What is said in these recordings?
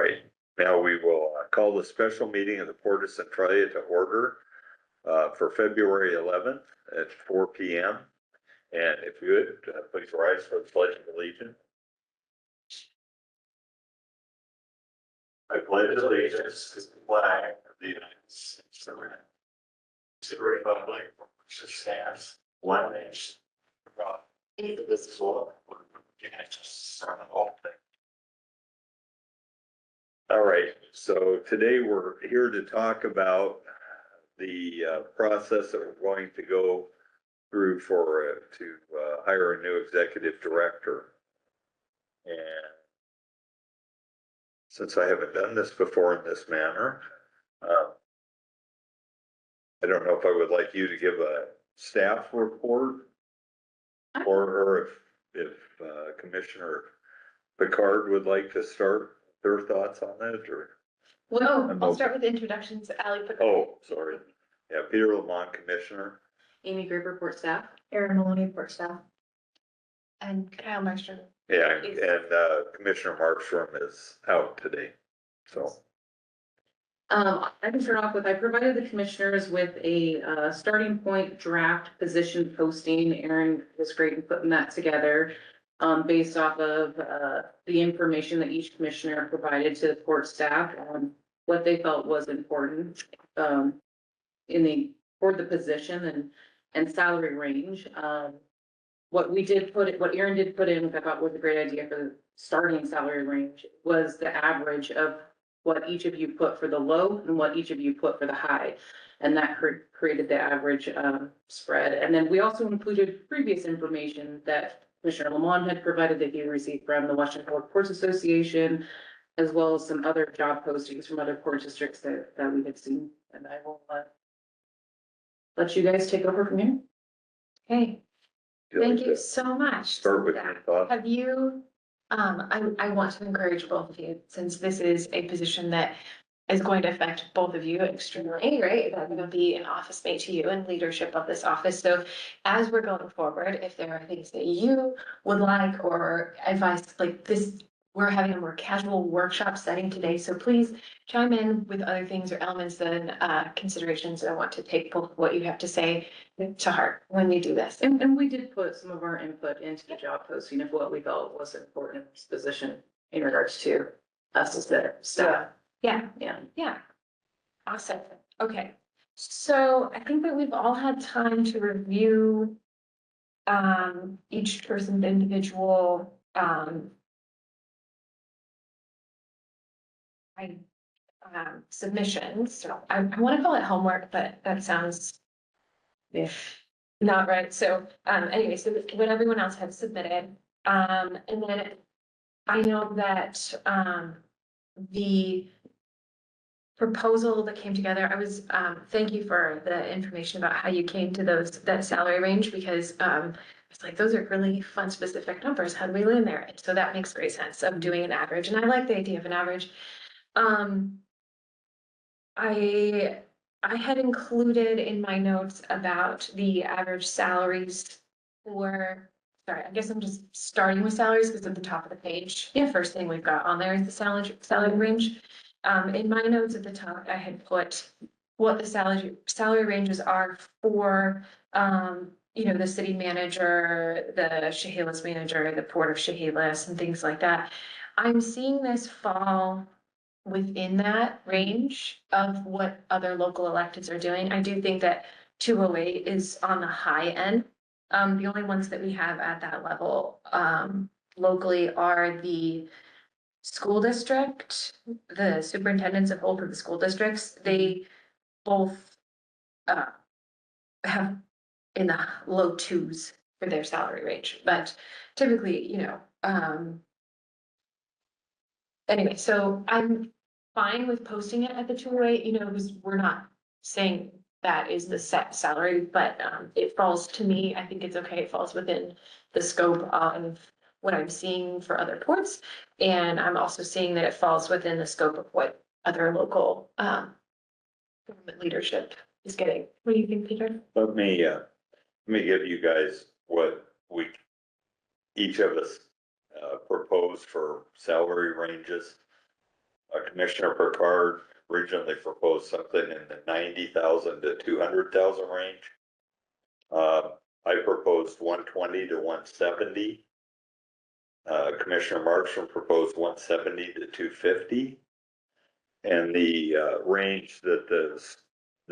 right, now we will call the special meeting of the Port of Centralia to order for February 11th at 4 p.m. And if you would, please rise for the Pledge of Allegiance. I pledge allegiance to the flag of the United States of America, to the republic which stands one nation, God, indivisible, with justice for all. All right, so today we're here to talk about the process that we're going to go through for to hire a new executive director. And since I haven't done this before in this manner, I don't know if I would like you to give a staff report, or if Commissioner Picard would like to start their thoughts on that, or. Well, I'll start with introductions. Allie Picard. Oh, sorry. Yeah, Peter Lamont, Commissioner. Amy Graber, Port Staff. Erin Maloney, Port Staff. And Kyle Markstrom. Yeah, and Commissioner Markstrom is out today, so. I can start off with, I provided the commissioners with a starting point draft position posting. Erin was great in putting that together based off of the information that each commissioner provided to the port staff on what they felt was important for the position and salary range. What Erin did put in, which I thought was a great idea for the starting salary range, was the average of what each of you put for the low and what each of you put for the high. And that created the average spread. And then we also included previous information that Commissioner Lamont had provided that he received from the Washington Ports Association, as well as some other job postings from other port districts that we had seen. And I will let you guys take over from here. Hey, thank you so much. Start with your thoughts. Have you, I want to encourage both of you, since this is a position that is going to affect both of you extremely, right? That will be an office mate to you and leadership of this office. So as we're going forward, if there are things that you would like or advice like this, we're having a more casual workshop setting today. So please chime in with other things or elements and considerations. I want to take both what you have to say to heart when we do this. And we did put some of our input into the job posting of what we felt was important in this position in regards to us as the staff. Yeah. Awesome. Okay. So I think that we've all had time to review each person's individual submissions. So I want to call it homework, but that sounds not right. So anyway, so what everyone else had submitted. And then I know that the proposal that came together, I was thank you for the information about how you came to that salary range, because it's like, those are really fun, specific numbers. How do we land there? And so that makes great sense of doing an average. And I like the idea of an average. I had included in my notes about the average salaries for, sorry, I guess I'm just starting with salaries because at the top of the page, the first thing we've got on there is the salary range. In my notes at the top, I had put what the salary ranges are for, the city manager, the Chehalis manager, the Port of Chehalis, and things like that. I'm seeing this fall within that range of what other local electeds are doing. I do think that 208 is on the high end. The only ones that we have at that level locally are the school district, the superintendents of both of the school districts. They both have in the low twos for their salary range, but typically, anyway, so I'm fine with posting it at the 208, because we're not saying that is the set salary, but it falls to me. I think it's okay. It falls within the scope of what I'm seeing for other ports. And I'm also seeing that it falls within the scope of what other local government leadership is getting. What do you think, Peter? Let me give you guys what each of us proposed for salary ranges. Commissioner Picard originally proposed something in the 90,000 to 200,000 range. I proposed 120 to 170. Commissioner Marshall proposed 170 to 250. And the range that the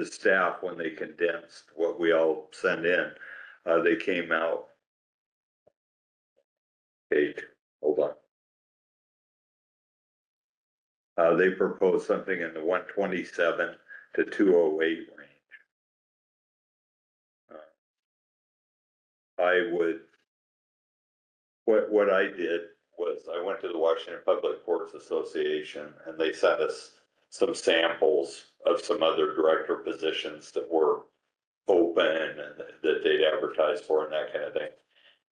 staff, when they condensed what we all sent in, they came out. Page, hold on. They proposed something in the 127 to 208 range. I would, what I did was I went to the Washington Public Works Association and they sent us some samples of some other director positions that were open and that they'd advertised for and that kind of thing.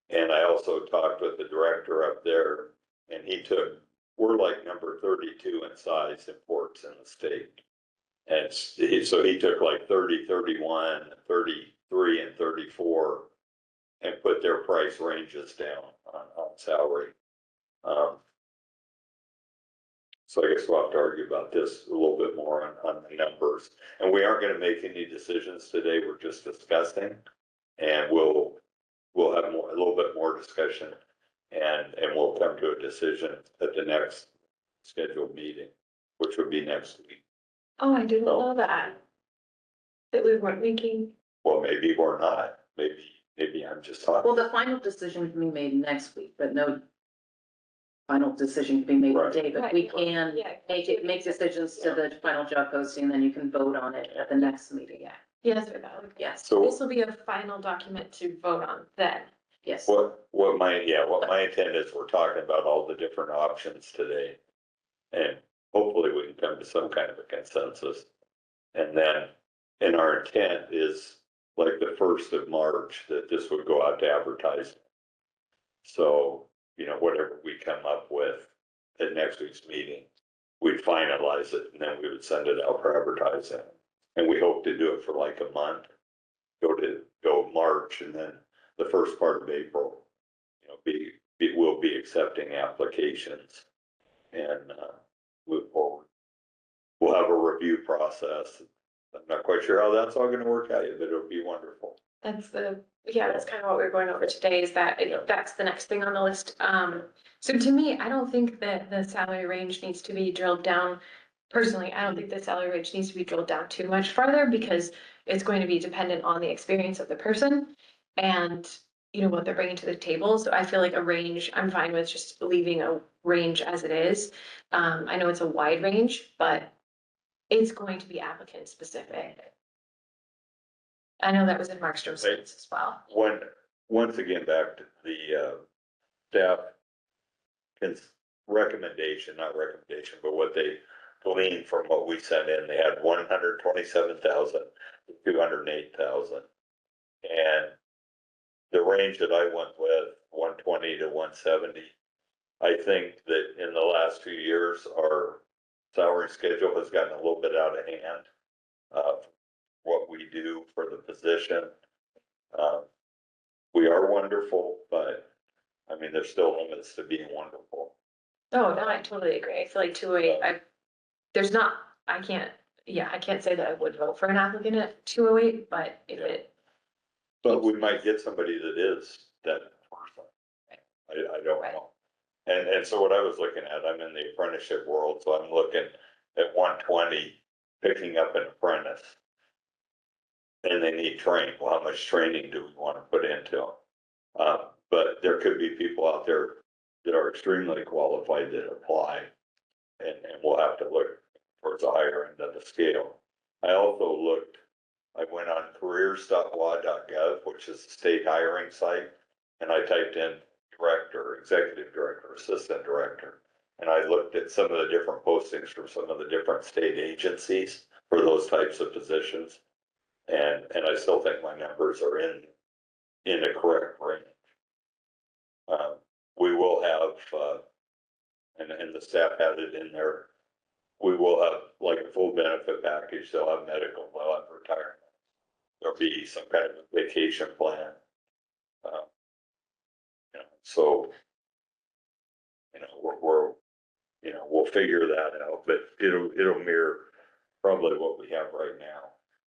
And I also talked with the director up there and we're like number 32 in size in ports in the state. And so he took like 30, 31, 33 and 34 and put their price ranges down on salary. So I guess we'll have to argue about this a little bit more on the numbers. And we aren't going to make any decisions today. We're just discussing, and we'll have a little bit more discussion, and we'll come to a decision at the next scheduled meeting, which would be next week. Oh, I didn't know that. That we weren't making. Well, maybe we're not. Maybe I'm just talking. Well, the final decision can be made next week, but no final decision can be made Right. today, but we can make decisions to the final job posting, then you can vote on it at the next meeting. Yeah. Yes, or no. Yes, So This will be a final document to vote on then. yes. what my intent is, we're talking about all the different options today. And hopefully we can come to some kind of a consensus. And then, and our intent is like the 1st of March, that this would go out to advertising. So, whatever we come up with at next week's meeting, we'd finalize it and then we would send it out for advertising. And we hope to do it for like a month, go March, and then the first part of April, we'll be accepting applications and move forward. We'll have a review process. I'm not quite sure how that's all gonna work out, but it'll be wonderful. That's kind of what we're going over today, is that that's the next thing on the list. So to me, I don't think that the salary range needs to be drilled down. Personally, I don't think the salary range needs to be drilled down too much farther, because it's going to be dependent on the experience of the person and what they're bringing to the table. So I feel like a range, I'm fine with just leaving a range as it is. I know it's a wide range, but it's going to be applicant specific. I know that was in Markstrom's notes as well. Once again, back to the staff recommendation, not recommendation, but what they gleaned from what we sent in. They had 127,000 to 208,000. And the range that I went with, 120 to 170, I think that in the last 2 years, our salary schedule has gotten a little bit out of hand. What we do for the position. We are wonderful, but I mean, there's still limits to being wonderful. Oh, no, I totally agree. I feel like 208, I can't say that I would vote for an applicant at 208, but But we might get somebody that is that person. I don't know. And so what I was looking at, I'm in the apprenticeship world, so I'm looking at 120, picking up an apprentice. And they need training. Well, how much training do we want to put into them? But there could be people out there that are extremely qualified that apply. And we'll have to look towards the higher end of the scale. I went on careers.wa.gov, which is the state hiring site, and I typed in director, executive director, assistant director. And I looked at some of the different postings from some of the different state agencies for those types of positions. And I still think my numbers are in a correct range. We will have, and the staff had it in there, we will have like a full benefit package. They'll have medical, they'll have retirement. There'll be some kind of a vacation plan. So, you know, we'll figure that out, but it'll mirror probably what we have right now,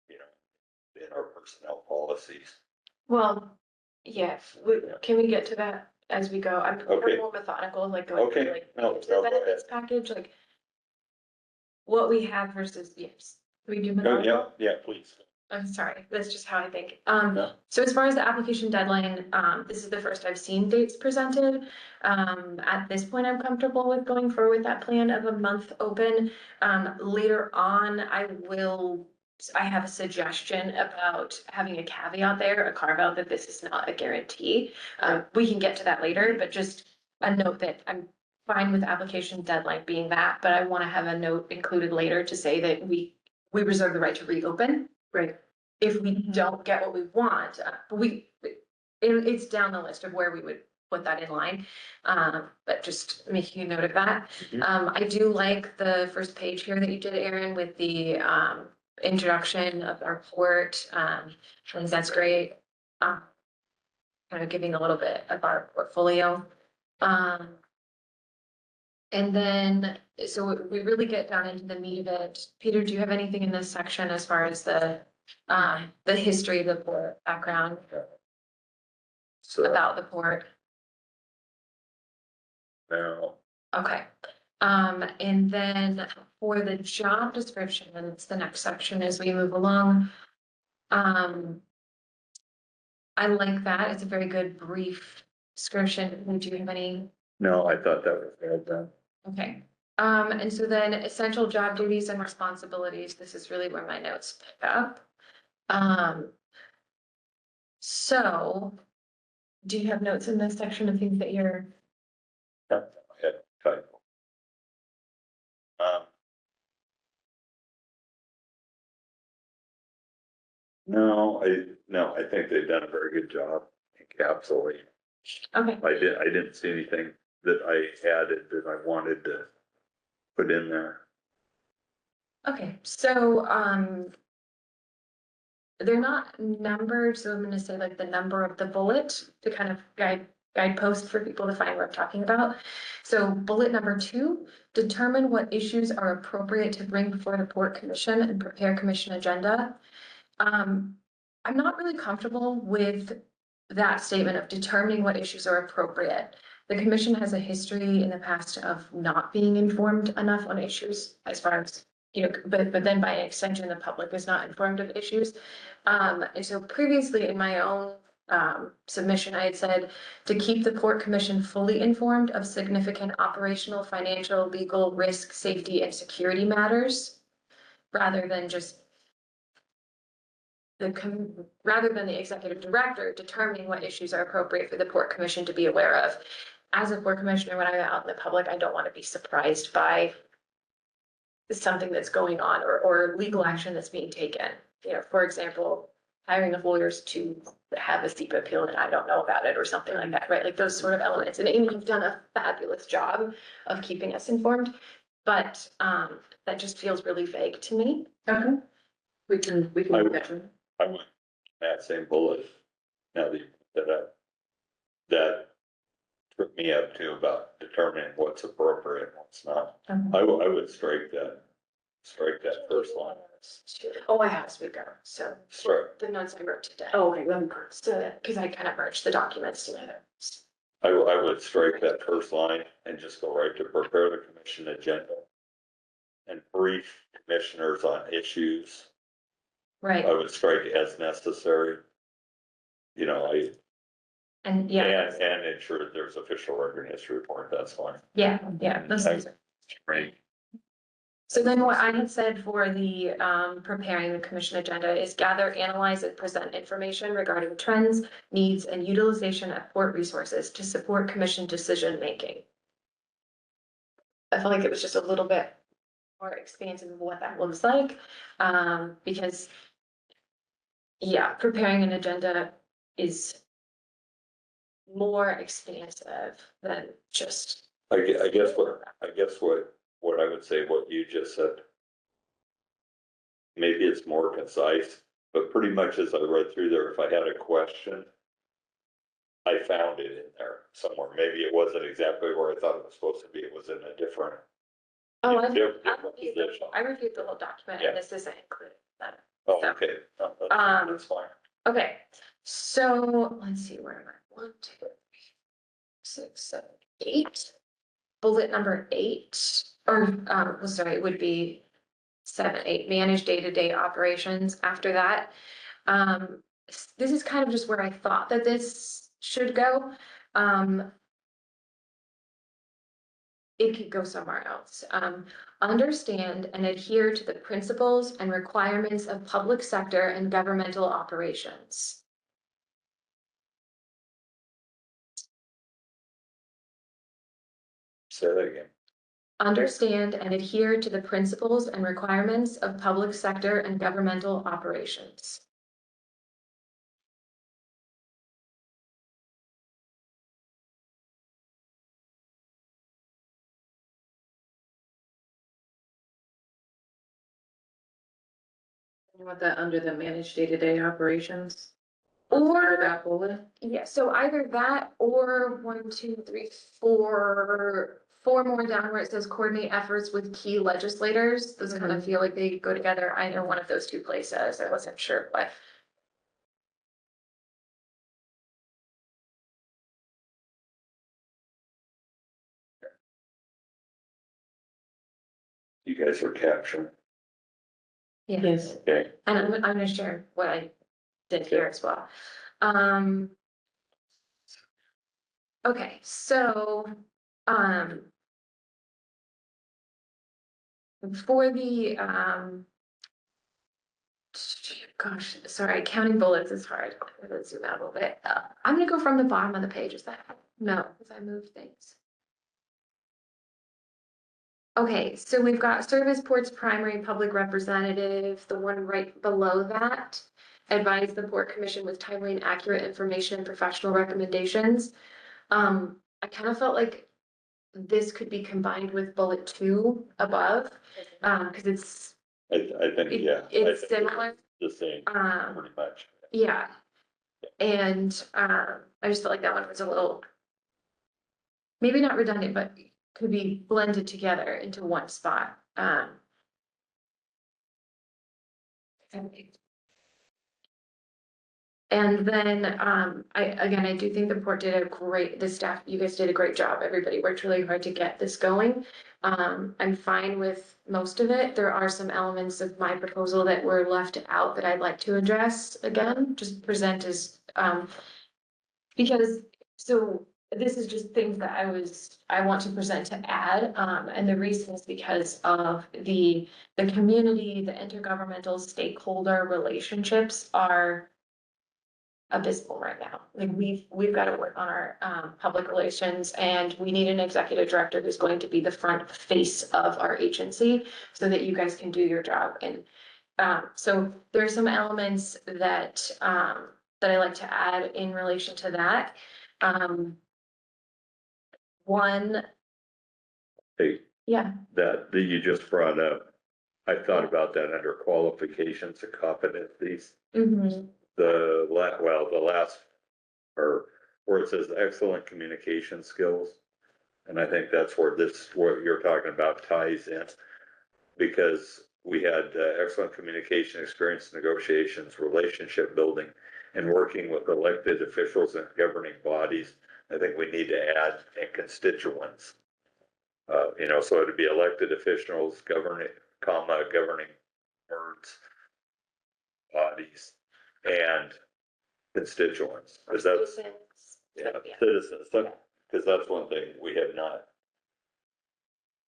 you know, in our personnel policies. Well, yes, can we get to that as we go? I'm Okay. more methodical, like going Okay. through, like, No, into no, the go benefits package, like what we have versus, yes, we do Oh, methodical? yeah, please. I'm sorry, that's just how I think. No. So as far as the application deadline, this is the first I've seen dates presented. At this point, I'm comfortable with going forward with that plan of a month open. Later on, I have a suggestion about having a caveat there, a carve out that this is not a guarantee. We can get to that later, but just a note that I'm fine with application deadline being that, but I want to have a note included later to say that we reserve the right to reopen. Right. If we don't get what we want, it's down the list of where we would put that in line. But just making a note of that. Mhm. I do like the first page here that you did, Aaron, with the, introduction of our port. I think that's great. Kind of giving a little bit of our portfolio. And then, so we really get down into the meat of it. Peter, do you have anything in this section as far as the history of the port, background So about the port? now, Okay. And then for the job description, and it's the next section as we move along. I like that. It's a very good brief description. Would you have any? no, I thought that was well done. Okay, and so then essential job duties and responsibilities, this is really where my notes pick up. So, do you have notes in this section of things that you're, Yeah, I had typo. No, I think they've done a very good job encapsulating. okay, I didn't see anything that I added that I wanted to put in there. okay, so, they're not numbered, so I'm gonna say like the number of the bullet to kind of guidepost for people to find what I'm talking about. So bullet number 2, determine what issues are appropriate to bring before the Port Commission and prepare commission agenda. I'm not really comfortable with that statement of determining what issues are appropriate. The commission has a history in the past of not being informed enough on issues as far as, you know, but then by extension, the public is not informed of issues. And so previously in my own submission, I had said to keep the Port Commission fully informed of significant operational, financial, legal, risk, safety, and security matters, rather than just rather than the executive director determining what issues are appropriate for the Port Commission to be aware of. As a Port Commissioner, when I'm out in the public, I don't want to be surprised by something that's going on or legal action that's being taken. You know, for example, hiring of lawyers to have a SEPA appeal and I don't know about it or something like that, right? Like those sort of elements. And Amy, you've done a fabulous job of keeping us informed, but that just feels really vague to me. Okay. We can look at it. I went that same bullet. Now that you put that up, that took me up to about determining what's appropriate and what's not. I would strike that first line. Oh, I have a speaker, so Strike. the notes I wrote today. Oh, okay, let me. So, because I kind of merged the documents together. I would strike that first line and just go right to prepare the commission agenda and brief commissioners on issues. Right, I would strike as necessary. You know, and yeah, and ensure there's official record history report, that's fine. yeah, those things are. Right. So then what I had said for the preparing the commission agenda is gather, analyze, and present information regarding trends, needs, and utilization of port resources to support commission decision making. I felt like it was just a little bit more expansive of what that looks like, because yeah, preparing an agenda is more expansive than just. I guess what I would say, what you just said. Maybe it's more concise, but pretty much as I read through there, if I had a question, I found it in there somewhere. Maybe it wasn't exactly where I thought it was supposed to be. It was in a different Oh, I reviewed the whole document Yeah. and this isn't included. That- Oh, So- okay. No, Um, that's fine. Okay, so let's see, where am I? 1, 2, 3, 6, 7, 8. Bullet number 8, or, well, sorry, it would be 7, 8, manage day-to-day operations after that. This is kind of just where I thought that this should go. It could go somewhere else. Understand and adhere to the principles and requirements of public sector and governmental operations. Say that again. Understand and adhere to the principles and requirements of public sector and governmental operations. You want that under the managed day-to-day operations? Or- Under that bullet? Yeah, so either that or 1, 2, 3, 4, 4 more down where it says coordinate efforts with key legislators. Those kind of feel like they go together. I know one of those two places. I wasn't sure, but. You guys are capturing. Yeah. Yes. Okay. And I'm gonna share what I did here as well. Okay, so, for the, gosh, sorry, counting bullets is hard. Let's zoom out a little bit. I'm gonna go from the bottom of the page. Is that, no, because I moved things. Okay, so we've got Service Port's primary public representative, the one right below that. Advise the Port Commission with timely and accurate information and professional recommendations. I kind of felt like this could be combined with bullet 2 above, because it's, I think, yeah. it's I think similar. The same, pretty much. Yeah. And, I just felt like that one was a little, maybe not redundant, but could be blended together into one spot. And then, I do think the port did the staff, you guys did a great job. Everybody worked really hard to get this going. I'm fine with most of it. There are some elements of my proposal that were left out that I'd like to address again, just present as, because, so this is just things that I want to present to add, and the reason is because of the community, the intergovernmental stakeholder relationships are abysmal right now. Like we've got to work on our public relations, and we need an executive director who's going to be the front face of our agency so that you guys can do your job. And so there are some elements that that I like to add in relation to that. One, Hey, yeah, that you just brought up, I thought about that under qualifications and competencies. mhm, The last, or where it says excellent communication skills. And I think that's where what you're talking about ties in. Because we had excellent communication experience, negotiations, relationship building, and working with elected officials and governing bodies. I think we need to add and constituents. So it'd be elected officials, governing boards, bodies, and constituents, because that's, yeah, citizens, because that's one thing we have not.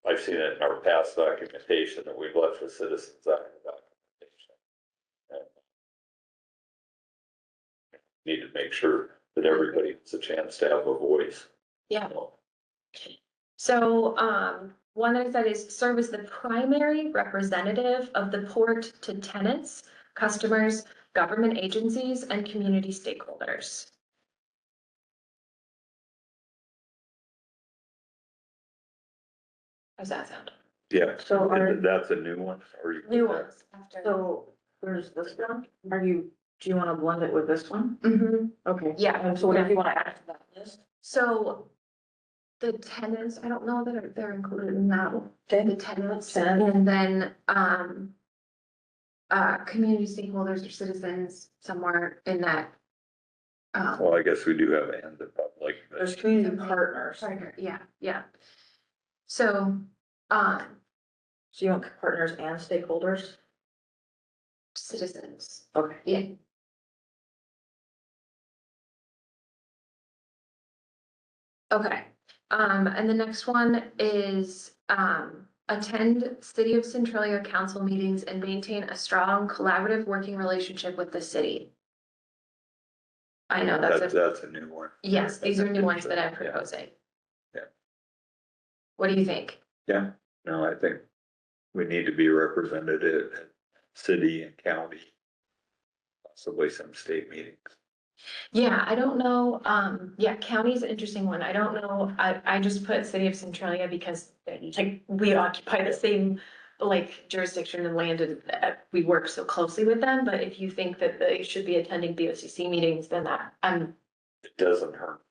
I've seen it in our past documentation that we've left the citizens out of the documentation. And need to make sure that everybody gets a chance to have a voice. yeah. So, one that I said is serve as the primary representative of the port to tenants, customers, government agencies, and community stakeholders. How's that sound? Yeah, So that's a new one, or you? New ones after. so there's this one, do you wanna blend it with this one? Mhm. Okay. Yeah. And so what do you wanna add to that list? So the tenants, I don't know that they're included in that, Okay. the tenants, Ten. and then, community stakeholders or citizens somewhere in that. Well, I guess we do have and the public. but- There's community partners. Partner, yeah, yeah. So, So you want partners and stakeholders? citizens, Okay. yeah. Okay, and the next one is, attend City of Centralia council meetings and maintain a strong collaborative working relationship with the city. I know That's a new one. yes, these are new ones that I'm proposing. Yeah. What do you think? Yeah, no, I think we need to be represented at city and county. Possibly some state meetings. Yeah, I don't know, yeah, county's an interesting one, I don't know, I just put City of Centralia because like, we occupy the same like jurisdiction and land and we work so closely with them, but if you think that they should be attending BOCC meetings, then It doesn't hurt.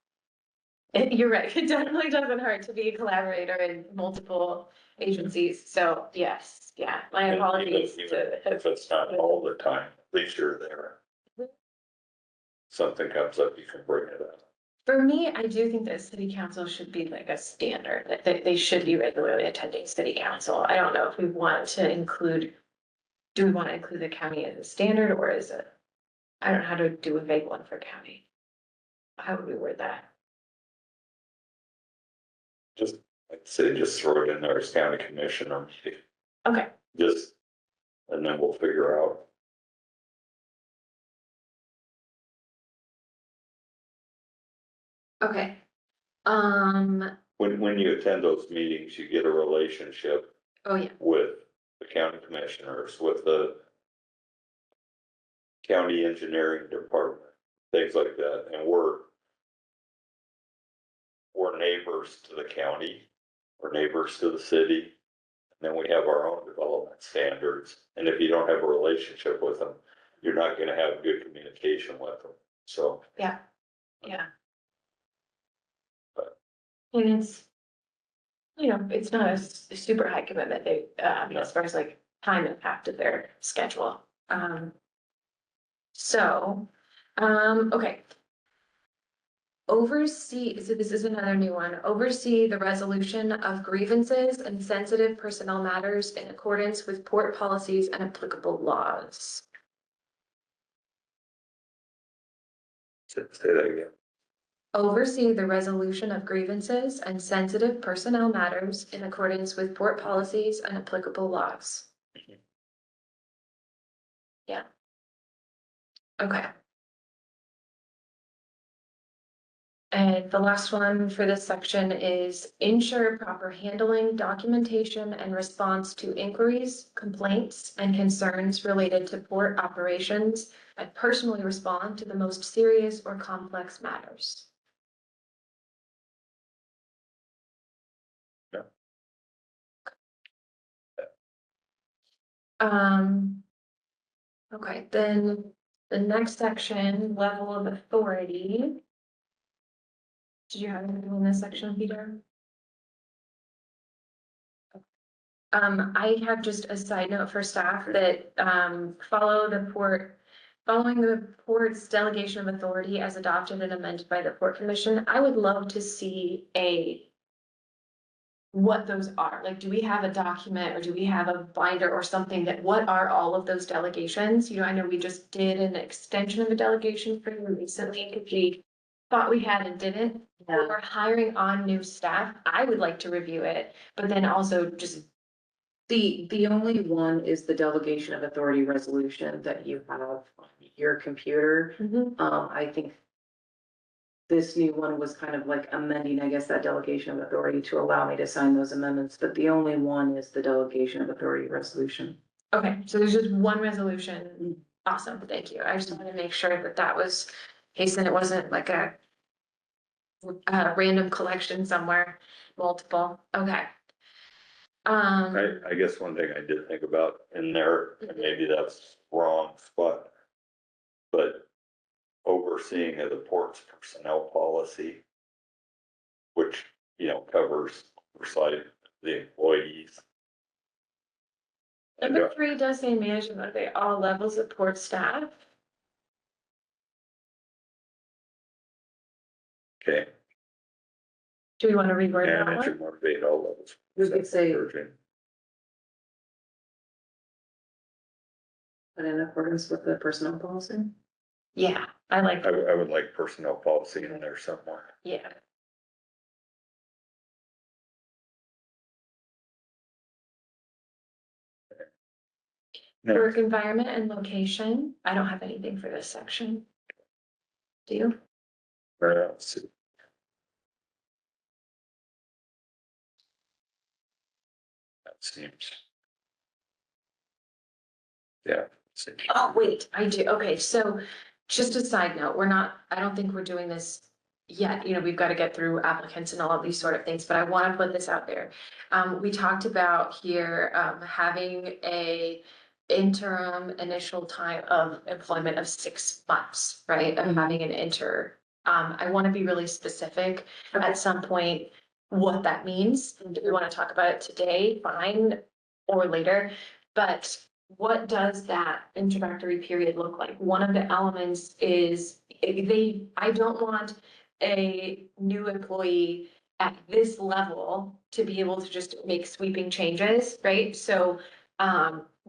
you're right, it definitely doesn't hurt to be a collaborator in multiple agencies, so yes, yeah, my And apologies even to. if it's not all the time, at least you're there. Something comes up, you can bring it up. For me, I do think that city council should be like a standard, that they should be regularly attending city council. I don't know if we want to include. Do we want to include the county as a standard or is it? I don't know how to do a vague one for county. How would we word that? Just, I'd say just throw it in there as county commissioner meeting, Okay, just, and then we'll figure out. okay. When you attend those meetings, you get a relationship Oh, yeah, with the county commissioners, with the county engineering department, things like that, and we're neighbors to the county, we're neighbors to the city. And then we have our own development standards, and if you don't have a relationship with them, you're not gonna have good communication with them, so. yeah. But- And it's. It's not a super high commitment, they, No. as far as like time impact of their schedule. So, okay. Oversee, so this is another new one, oversee the resolution of grievances and sensitive personnel matters in accordance with port policies and applicable laws. Say that again. Oversee the resolution of grievances and sensitive personnel matters in accordance with port policies and applicable laws. Yeah. Okay. And the last one for this section is ensure proper handling, documentation, and response to inquiries, complaints, and concerns related to port operations, and personally respond to the most serious or complex matters. Yeah. Okay, then the next section, level of authority. Did you have anything in this section, Peter? I have just a side note for staff that, following the port's delegation of authority as adopted and amended by the Port Commission, I would love to see what those are, like, do we have a document or do we have a binder or something that, what are all of those delegations? I know we just did an extension of a delegation for you recently, because we thought we had and didn't. Yeah. We're hiring on new staff, I would like to review it, but then also just. The only one is the delegation of authority resolution that you have on your computer. I think this new one was kind of like amending, I guess, that delegation of authority to allow me to sign those amendments, but the only one is the delegation of authority resolution. Okay, so there's just one resolution, awesome, thank you, I just wanted to make sure that that was, in case then it wasn't like a random collection somewhere, multiple, okay. I guess one thing I did think about in there, and maybe that's wrong spot. But overseeing of the port's personnel policy. Which covers oversight the employees. Number 3 does say management motivate all levels of support staff. Okay, Do we want to reword that manage one? and motivate all levels. We could say- Urgent. But in accordance with the personnel policy. Yeah, I like, I would like personnel policy in there somewhere. yeah. Now, Work environment and location. I don't have anything for this section. Do you? where else? That seems. Yeah. seems- Oh, wait, I do. Okay, so just a side note, I don't think we're doing this yet. We've got to get through applicants and all of these sort of things, but I want to put this out there. We talked about here, having a interim initial time of employment of 6 months, right? Of having an I want to be really specific at some point what that means. If we want to talk about it today, fine, or later, but what does that introductory period look like? One of the elements is I don't want a new employee at this level to be able to just make sweeping changes, right? So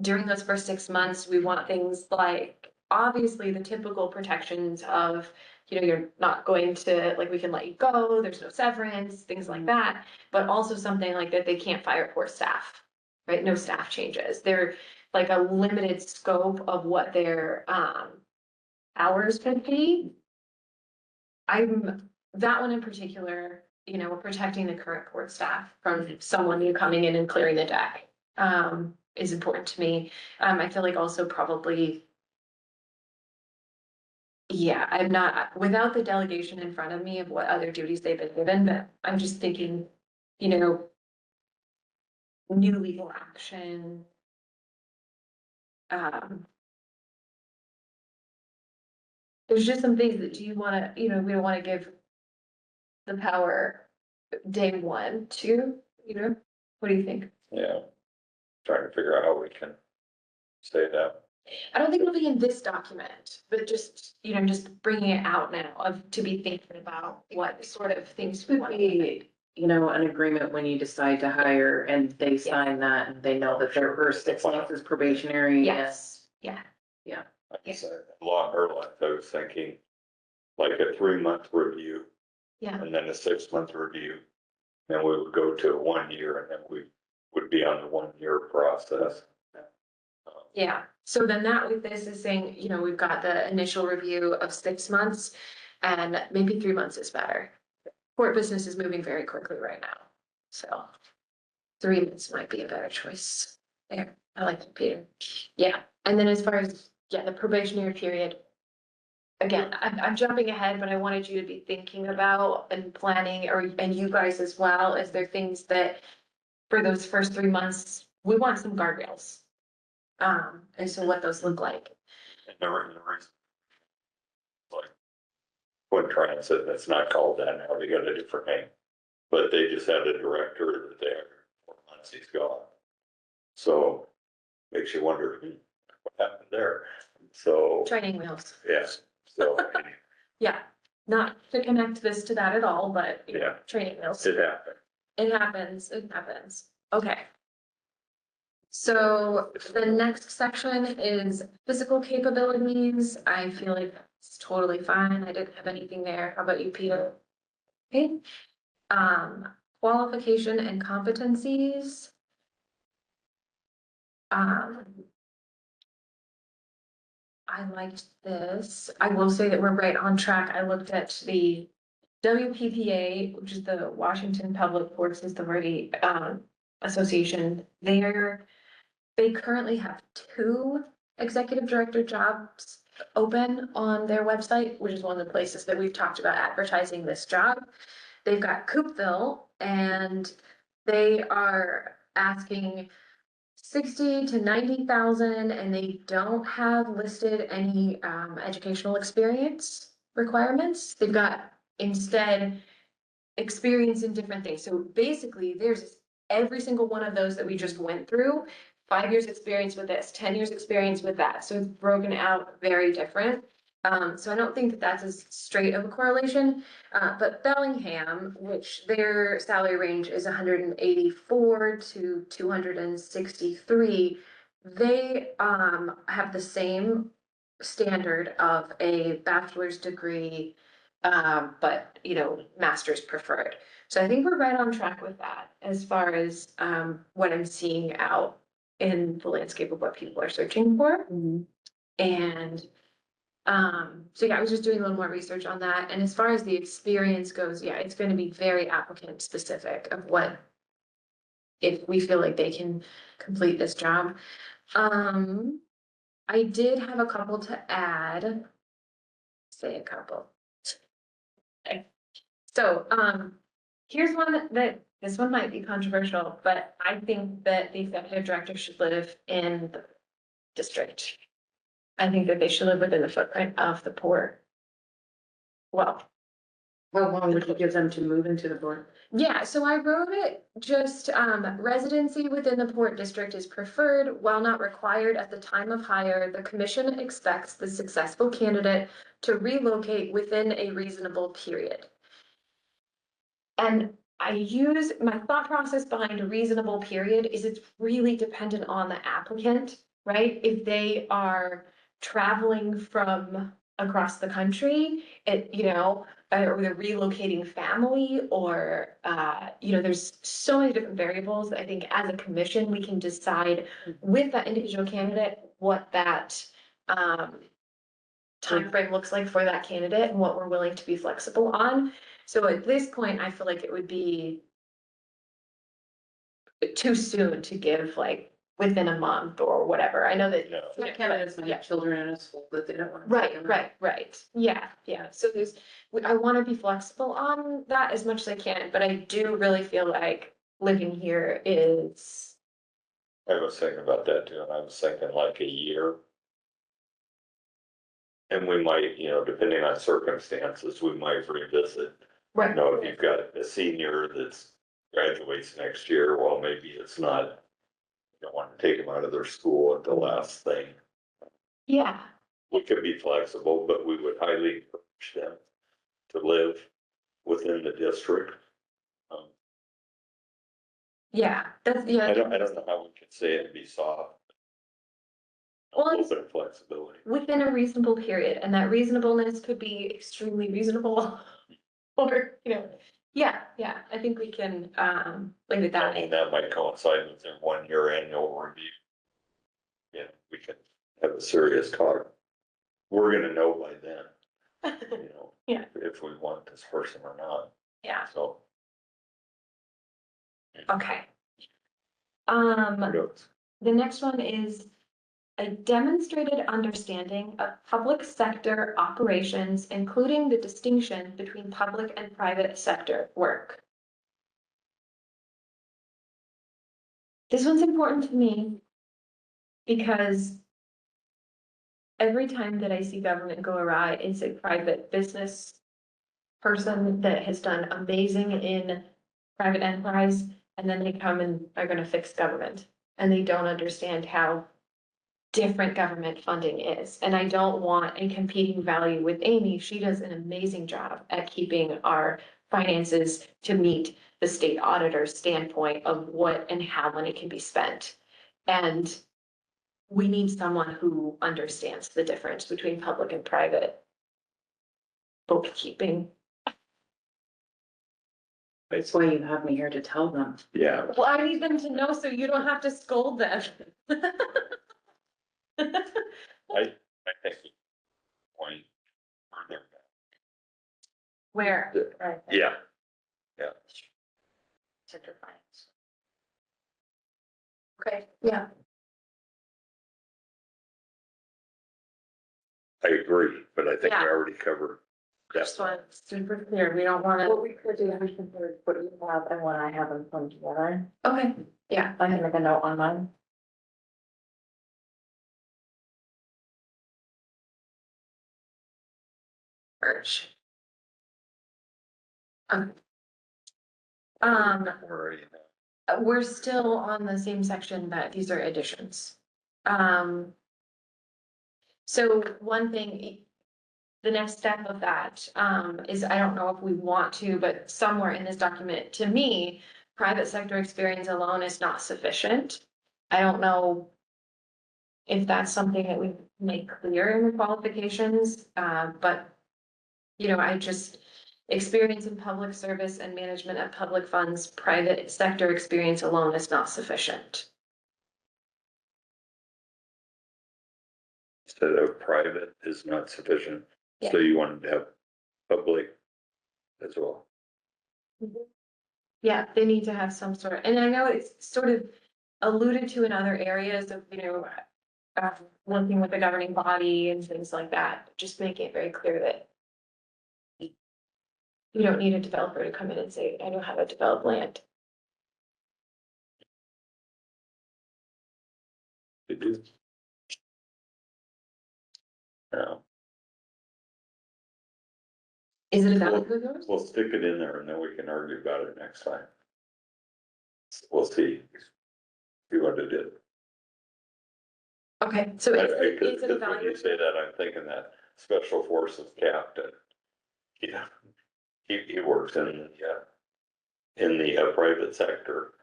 during those first 6 months, we want things like, obviously, the typical protections of, you're not going to, like, we can let you go, there's no severance, things like that, but also something like that they can't fire poor staff, right? No staff changes. They're like a limited scope of what their hours could be. That one in particular, we're protecting the current court staff from someone new coming in and clearing the deck, is important to me. I feel like also probably, yeah, I'm not, without the delegation in front of me of what other duties they've been given, but I'm just thinking, new legal action. There's just some things that we don't wanna give the power day one to, what do you think? Yeah. Trying to figure out how we can say that. I don't think it'll be in this document, but just, just bringing it out now to be thinking about what sort of things we Could want to. be, an agreement when you decide to hire and they sign that and they know that their first 6 months is probationary. Yes, yeah, Along her lines, I was thinking like a 3-month review yeah, and then a 6-month review. Then we would go to 1 year and then we would be on the 1-year process. yeah. So then that with this is saying, we've got the initial review of 6 months and maybe 3 months is better. Court business is moving very quickly right now, so 3 months might be a better choice there. I like that, Peter. Yeah, and then as far as, the probationary period. Again, I'm jumping ahead, but I wanted you to be thinking about and planning, and you guys as well, is there things that for those first 3 months, we want some guardrails. And so what those look like. And the reason. Like. When transit, that's not called that now, they got a different name. But they just had a director there, 4 months he's gone. So makes you wonder, what happened there? So, Training wheels. yes, so Yeah, not to connect this to that at all, but Yeah. training wheels. it happened. It happens. Okay. So the next section is physical capabilities. I feel like it's totally fine. I didn't have anything there. How about you, Peter? Okay. Qualification and competencies. I liked this. I will say that we're right on track. I looked at the WPPA, which is the Washington Public Courts Authority Association. They currently have 2 executive director jobs open on their website, which is one of the places that we've talked about advertising this job. They've got Coopville and they are asking 60 to 90,000 and they don't have listed any educational experience requirements. They've got instead experience in different things. So basically, there's every single one of those that we just went through. 5 years experience with this, 10 years experience with that. So it's broken out very different. So I don't think that that's as straight of a correlation. But Bellingham, which their salary range is 184 to 263, they have the same standard of a bachelor's degree, but master's preferred. So I think we're right on track with that as far as what I'm seeing out in the landscape of what people are searching for. And so yeah, I was just doing a little more research on that. And as far as the experience goes, yeah, it's going to be very applicant specific of what, if we feel like they can complete this job. I did have a couple to add. Say a couple. Okay. So, here's one that this one might be controversial, but I think that the executive director should live in the district. I think that they should live within the footprint of the port. Well, How long would you give them to move into the board? yeah, so I wrote it just, residency within the port district is preferred while not required at the time of hire. The commission expects the successful candidate to relocate within a reasonable period. And I use my thought process behind a reasonable period is it's really dependent on the applicant, right? If they are traveling from across the country, or they're relocating family, or, there's so many different variables that I think as a commission, we can decide with that individual candidate, what that, timeframe looks like for that candidate and what we're willing to be flexible on. So at this point, I feel like it would be too soon to give like within a month or whatever. I know that. Yeah. Some candidates might have children in a school that they don't want to. Right. Yeah. So I want to be flexible on that as much as I can, but I do really feel like living here is. I was thinking about that too, and I was thinking like a year. And we might, depending on circumstances, we might revisit. Right. If you've got a senior that's graduates next year, well, maybe it's not, you don't want to take them out of their school at the last thing. Yeah. We could be flexible, but we would highly encourage them to live within the district. Yeah. That's I don't know how we could say it and be soft. A Well, little bit of flexibility. within a reasonable period, and that reasonableness could be extremely reasonable. Or, yeah, I think we can, leave it that I mean, way. that might coincide with their 1 year annual review. We can have a serious talk. We're gonna know by then, Yeah. if we want this person or not, Yeah, so. okay. Kudos. The next one is a demonstrated understanding of public sector operations, including the distinction between public and private sector work. This one's important to me because every time that I see government go awry, it's a private business person that has done amazing in private enterprise, and then they come and are gonna fix government, and they don't understand how different government funding is. And I don't want a competing value with Amy. She does an amazing job at keeping our finances to meet the state auditor's standpoint of what and how money can be spent. And we need someone who understands the difference between public and private bookkeeping. That's why you have me here to tell them. Yeah, Well, I need them to know so you don't have to scold them. I think point further. Where? Yeah, Center finance. Okay, yeah. I agree, but I think we Yeah. already covered that. Just want super clear. We don't wanna, What we could do, we can put what you have and what I have them put together. okay, yeah. I can make a note on mine. Merge. Where are you now? We're still on the same section that these are additions. So one thing, the next step of that, is I don't know if we want to, but somewhere in this document, to me, private sector experience alone is not sufficient. I don't know if that's something that we make clear in the qualifications, but you know, I just, experience in public service and management of public funds, private sector experience alone is not sufficient. Instead of private is not sufficient, so you wanted to have public as well. Yeah, they need to have some sort, and I know it's sort of alluded to in other areas of, you know, working with the governing body and things like that, just make it very clear that you don't need a developer to come in and say, I know how to develop land. It is. No, Is it a valid of yours? we'll stick it in there and then we can argue about it next time. We'll see. See what it is. Okay, so I, is I, cause it a when value? you say that, I'm thinking that special forces captain. Yeah, he works in the private sector,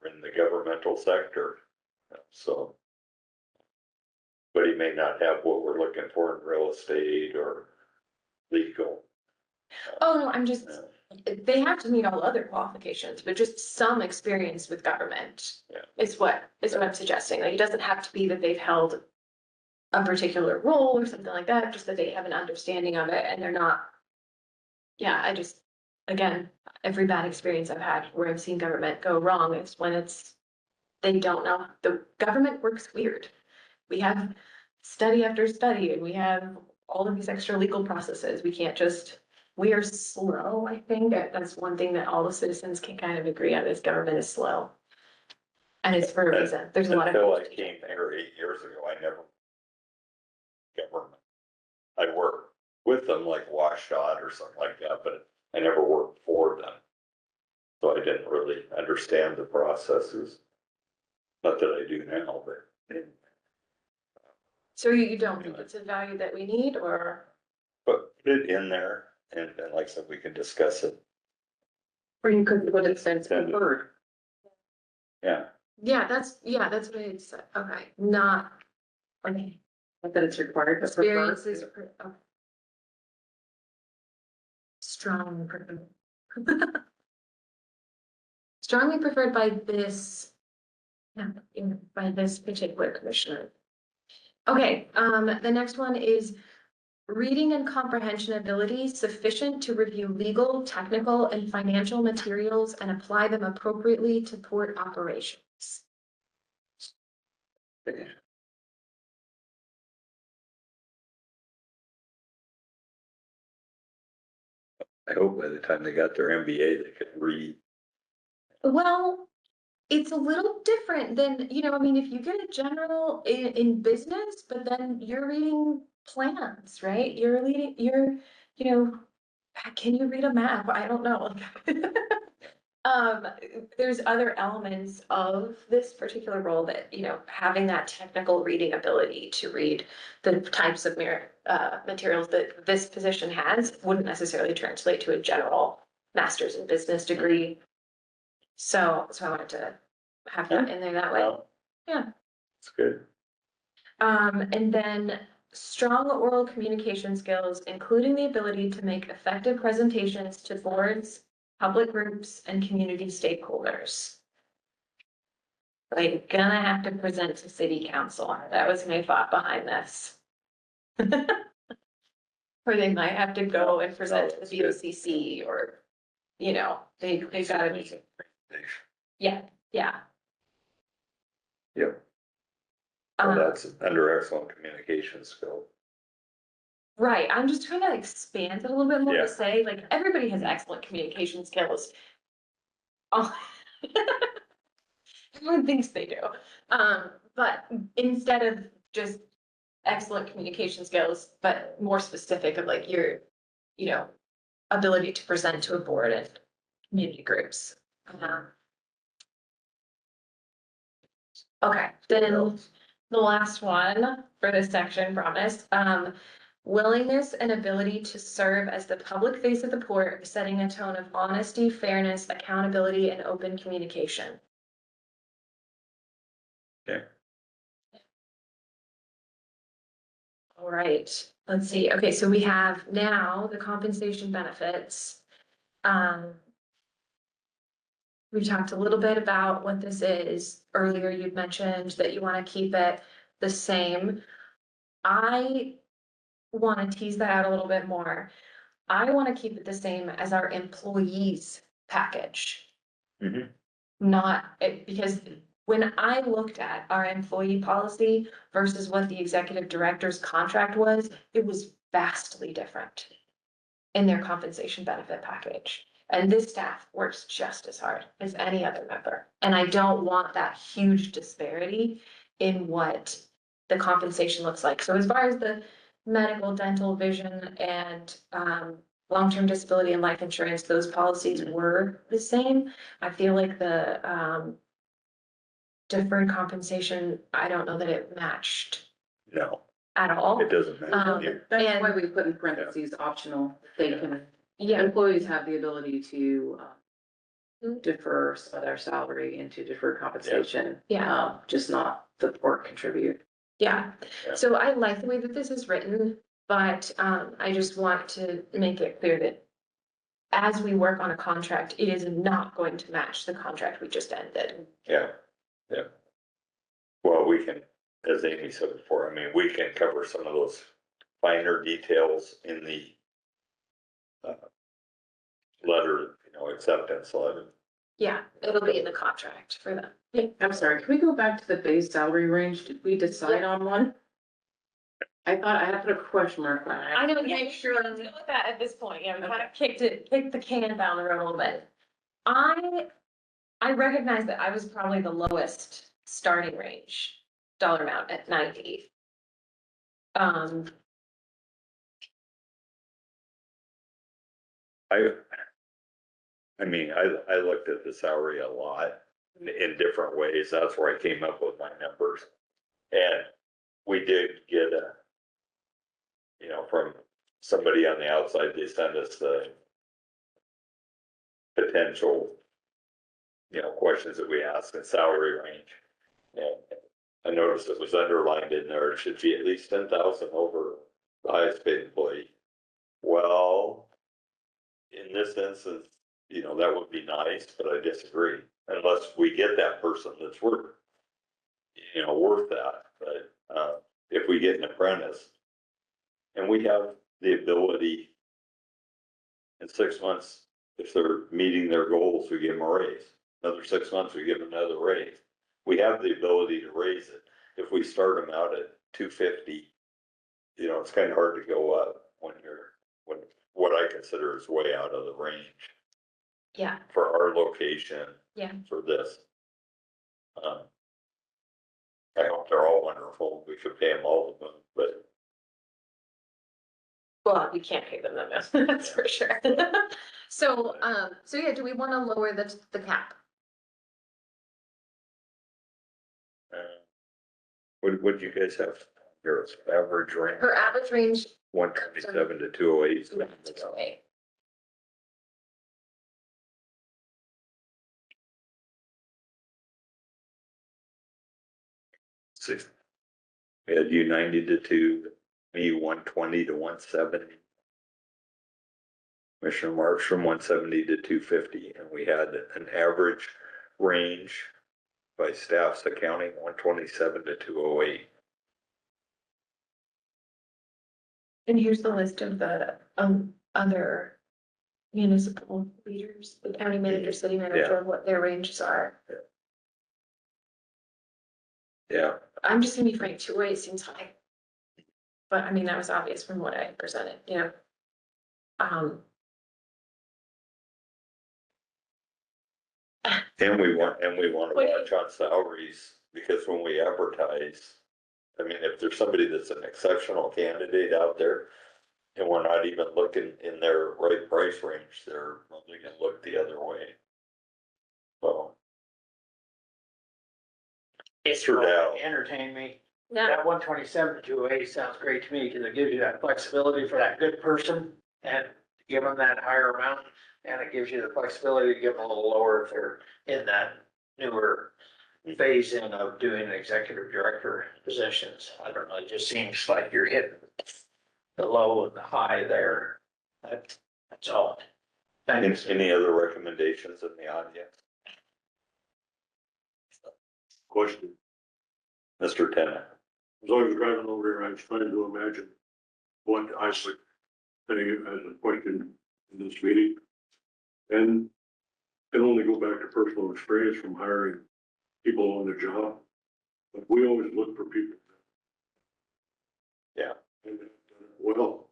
in the governmental sector, so. But he may not have what we're looking for in real estate or legal. Oh, no, I'm just, Yeah. they have to meet all other qualifications, but just some experience with government. Yeah. Is what I'm suggesting, like, it doesn't have to be that they've held a particular role or something like that, just that they have an understanding of it and they're not. Yeah, I just, again, every bad experience I've had where I've seen government go wrong is when they don't know, the government works weird. We have study after study and we have all of these extra legal processes. We can't just, we are slow, I think. That's one thing that all the citizens can kind of agree on is government is slow. And it's for a reason. There's a lot of. Until I came here 8 years ago, I never. Government. I worked with them like WashDOT or something like that, but I never worked for them. So I didn't really understand the processes. Not that I do now, but. So you don't think it's a value that we need or? But put it in there and like I said, we can discuss it. Or you could put it since preferred. Yeah, Yeah, that's what it's, okay, not, okay, Not that it's required, but preferred. experiences. Okay. Strongly preferred. Strongly preferred by this. Yeah, by this particular commissioner. Okay, the next one is reading and comprehension ability sufficient to review legal, technical, and financial materials and apply them appropriately to port operations. I hope by the time they got their MBA, they could read. Well, it's a little different than, you know, I mean, if you get a general in business, but then you're reading plans, right? You're, you know, can you read a map? I don't know. There's other elements of this particular role that, you know, having that technical reading ability to read the types of materials that this position has wouldn't necessarily translate to a general master's in business degree. So I wanted to have that in there that way. Well, Yeah. it's good. And then strong oral communication skills, including the ability to make effective presentations to boards, public groups, and community stakeholders. Like, gonna have to present to city council. That was my thought behind this. Or they might have to go and present to the BOCC or, you know, they gotta be, yeah. Yep, well, that's under excellent communication skill. Right, I'm just trying to expand it a little bit more Yeah. to say, like, everybody has excellent communication skills. Oh. Everyone thinks they do, but instead of just excellent communication skills, but more specific of like your, you know, ability to present to a board and community groups. Okay, then the last one for this section, promise, willingness and ability to serve as the public face of the port, setting a tone of honesty, fairness, accountability, and open communication. Okay. All right, let's see. Okay, so we have now the compensation benefits. We talked a little bit about what this is. Earlier, you'd mentioned that you want to keep it the same. I want to tease that out a little bit more. I want to keep it the same as our employees package. Mhm. Because when I looked at our employee policy versus what the executive director's contract was, it was vastly different in their compensation benefit package. And this staff works just as hard as any other member. And I don't want that huge disparity in what the compensation looks like. So as far as the medical, dental, vision, and long-term disability and life insurance, those policies were the same. I feel like the deferred compensation, I don't know that it matched No, at all. it doesn't matter. Yeah. That's why we put in parentheses optional. They can, Yeah, employees have the ability to defer some of their salary into deferred compensation. Yeah. Just not the port contribute. yeah. Yeah. So I like the way that this is written, but I just want to make it clear that as we work on a contract, it is not going to match the contract we just ended. Yeah, yeah. Well, we can, as Amy said before, I mean, we can cover some of those finer details in the letter, acceptance letter. Yeah, it'll be in the contract for them. Yeah. I'm sorry, can we go back to the base salary range? Did we decide on one? I thought I had put a question mark on it. I know, wanna yeah, make you sure. should deal with that at this point, yeah, we kind of kicked the can down the road a little bit. I recognize that I was probably the lowest starting range dollar amount at 90. I mean, I looked at the salary a lot in different ways. That's where I came up with my numbers. And we did get from somebody on the outside, they sent us the potential, questions that we asked in salary range. And I noticed it was underlined in there, it should be at least 10,000 over the highest paid employee. Well, in this instance, that would be nice, but I disagree. Unless we get that person that's worth that. But if we get an apprentice and we have the ability in 6 months, if they're meeting their goals, we give them a raise. Another 6 months, we give them another raise. We have the ability to raise it. If we start them out at 250, it's kind of hard to go up when what I consider is way out of the range. Yeah. For our location. Yeah. For this. I hope they're all wonderful. We should pay them all of them, but. Well, we can't pay them that much, that's for sure. So yeah, do we want to lower the cap? What do you guys have? Your average range? Her average range. 127 to 208. Six. We had you 90 to 2, me 120 to 170. Commissioner Marks from 170 to 250, and we had an average range by staff's accounting 127 to 208. And here's the list of the other municipal leaders, the county manager, city manager, what their ranges are. Yeah. I'm just gonna be frank, 208 seems high. But I mean, that was obvious from what I presented, And we want to watch on salaries, because when we advertise, I mean, if there's somebody that's an exceptional candidate out there, And we're not even looking in their right price range, they're only gonna look the other way. So. It's Sure, Dow. entertain me. Yeah, That 127 to 208 sounds great to me, because it gives you that flexibility for that good person and give them that higher amount. And it gives you the flexibility to give them a little lower if they're in that newer phase in of doing executive director positions. I don't know, it just seems like you're hitting the low and the high there. That's all. Thanks. Any other recommendations in the audience? Question. Mr. Tennant? As I was driving over here, I was trying to imagine what I would say as a question in this meeting. And can only go back to personal experience from hiring people on the job. But we always look for people. Yeah. And, well,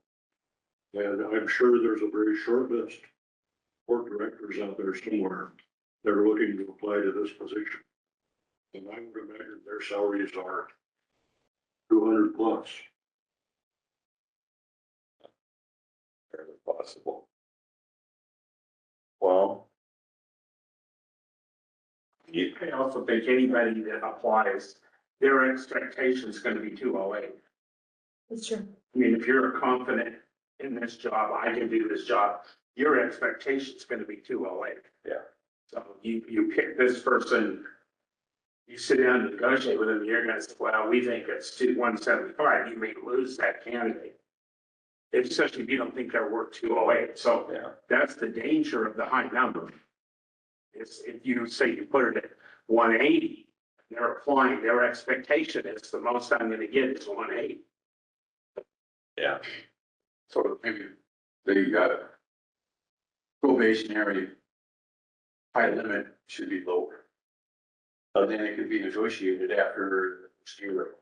and I'm sure there's a very short list of board directors out there somewhere that are looking to apply to this position. And I would imagine their salaries are 200 plus. Fairly possible. Well. You, I also think anybody that applies, their expectation is gonna be 208. it's true. I mean, if you're confident in this job, I can do this job, your expectation is gonna be 208. Yeah. So you pick this person, you sit down and negotiate with them, you're gonna say, well, we think it's 175, you may lose that candidate. Especially if you don't think they're worth 208, so yeah, that's the danger of the high number. Is if you say you put it at 180, they're applying, their expectation is the most I'm gonna get is 180. yeah, So maybe the probationary high limit should be lower. But then it could be negotiated after the year.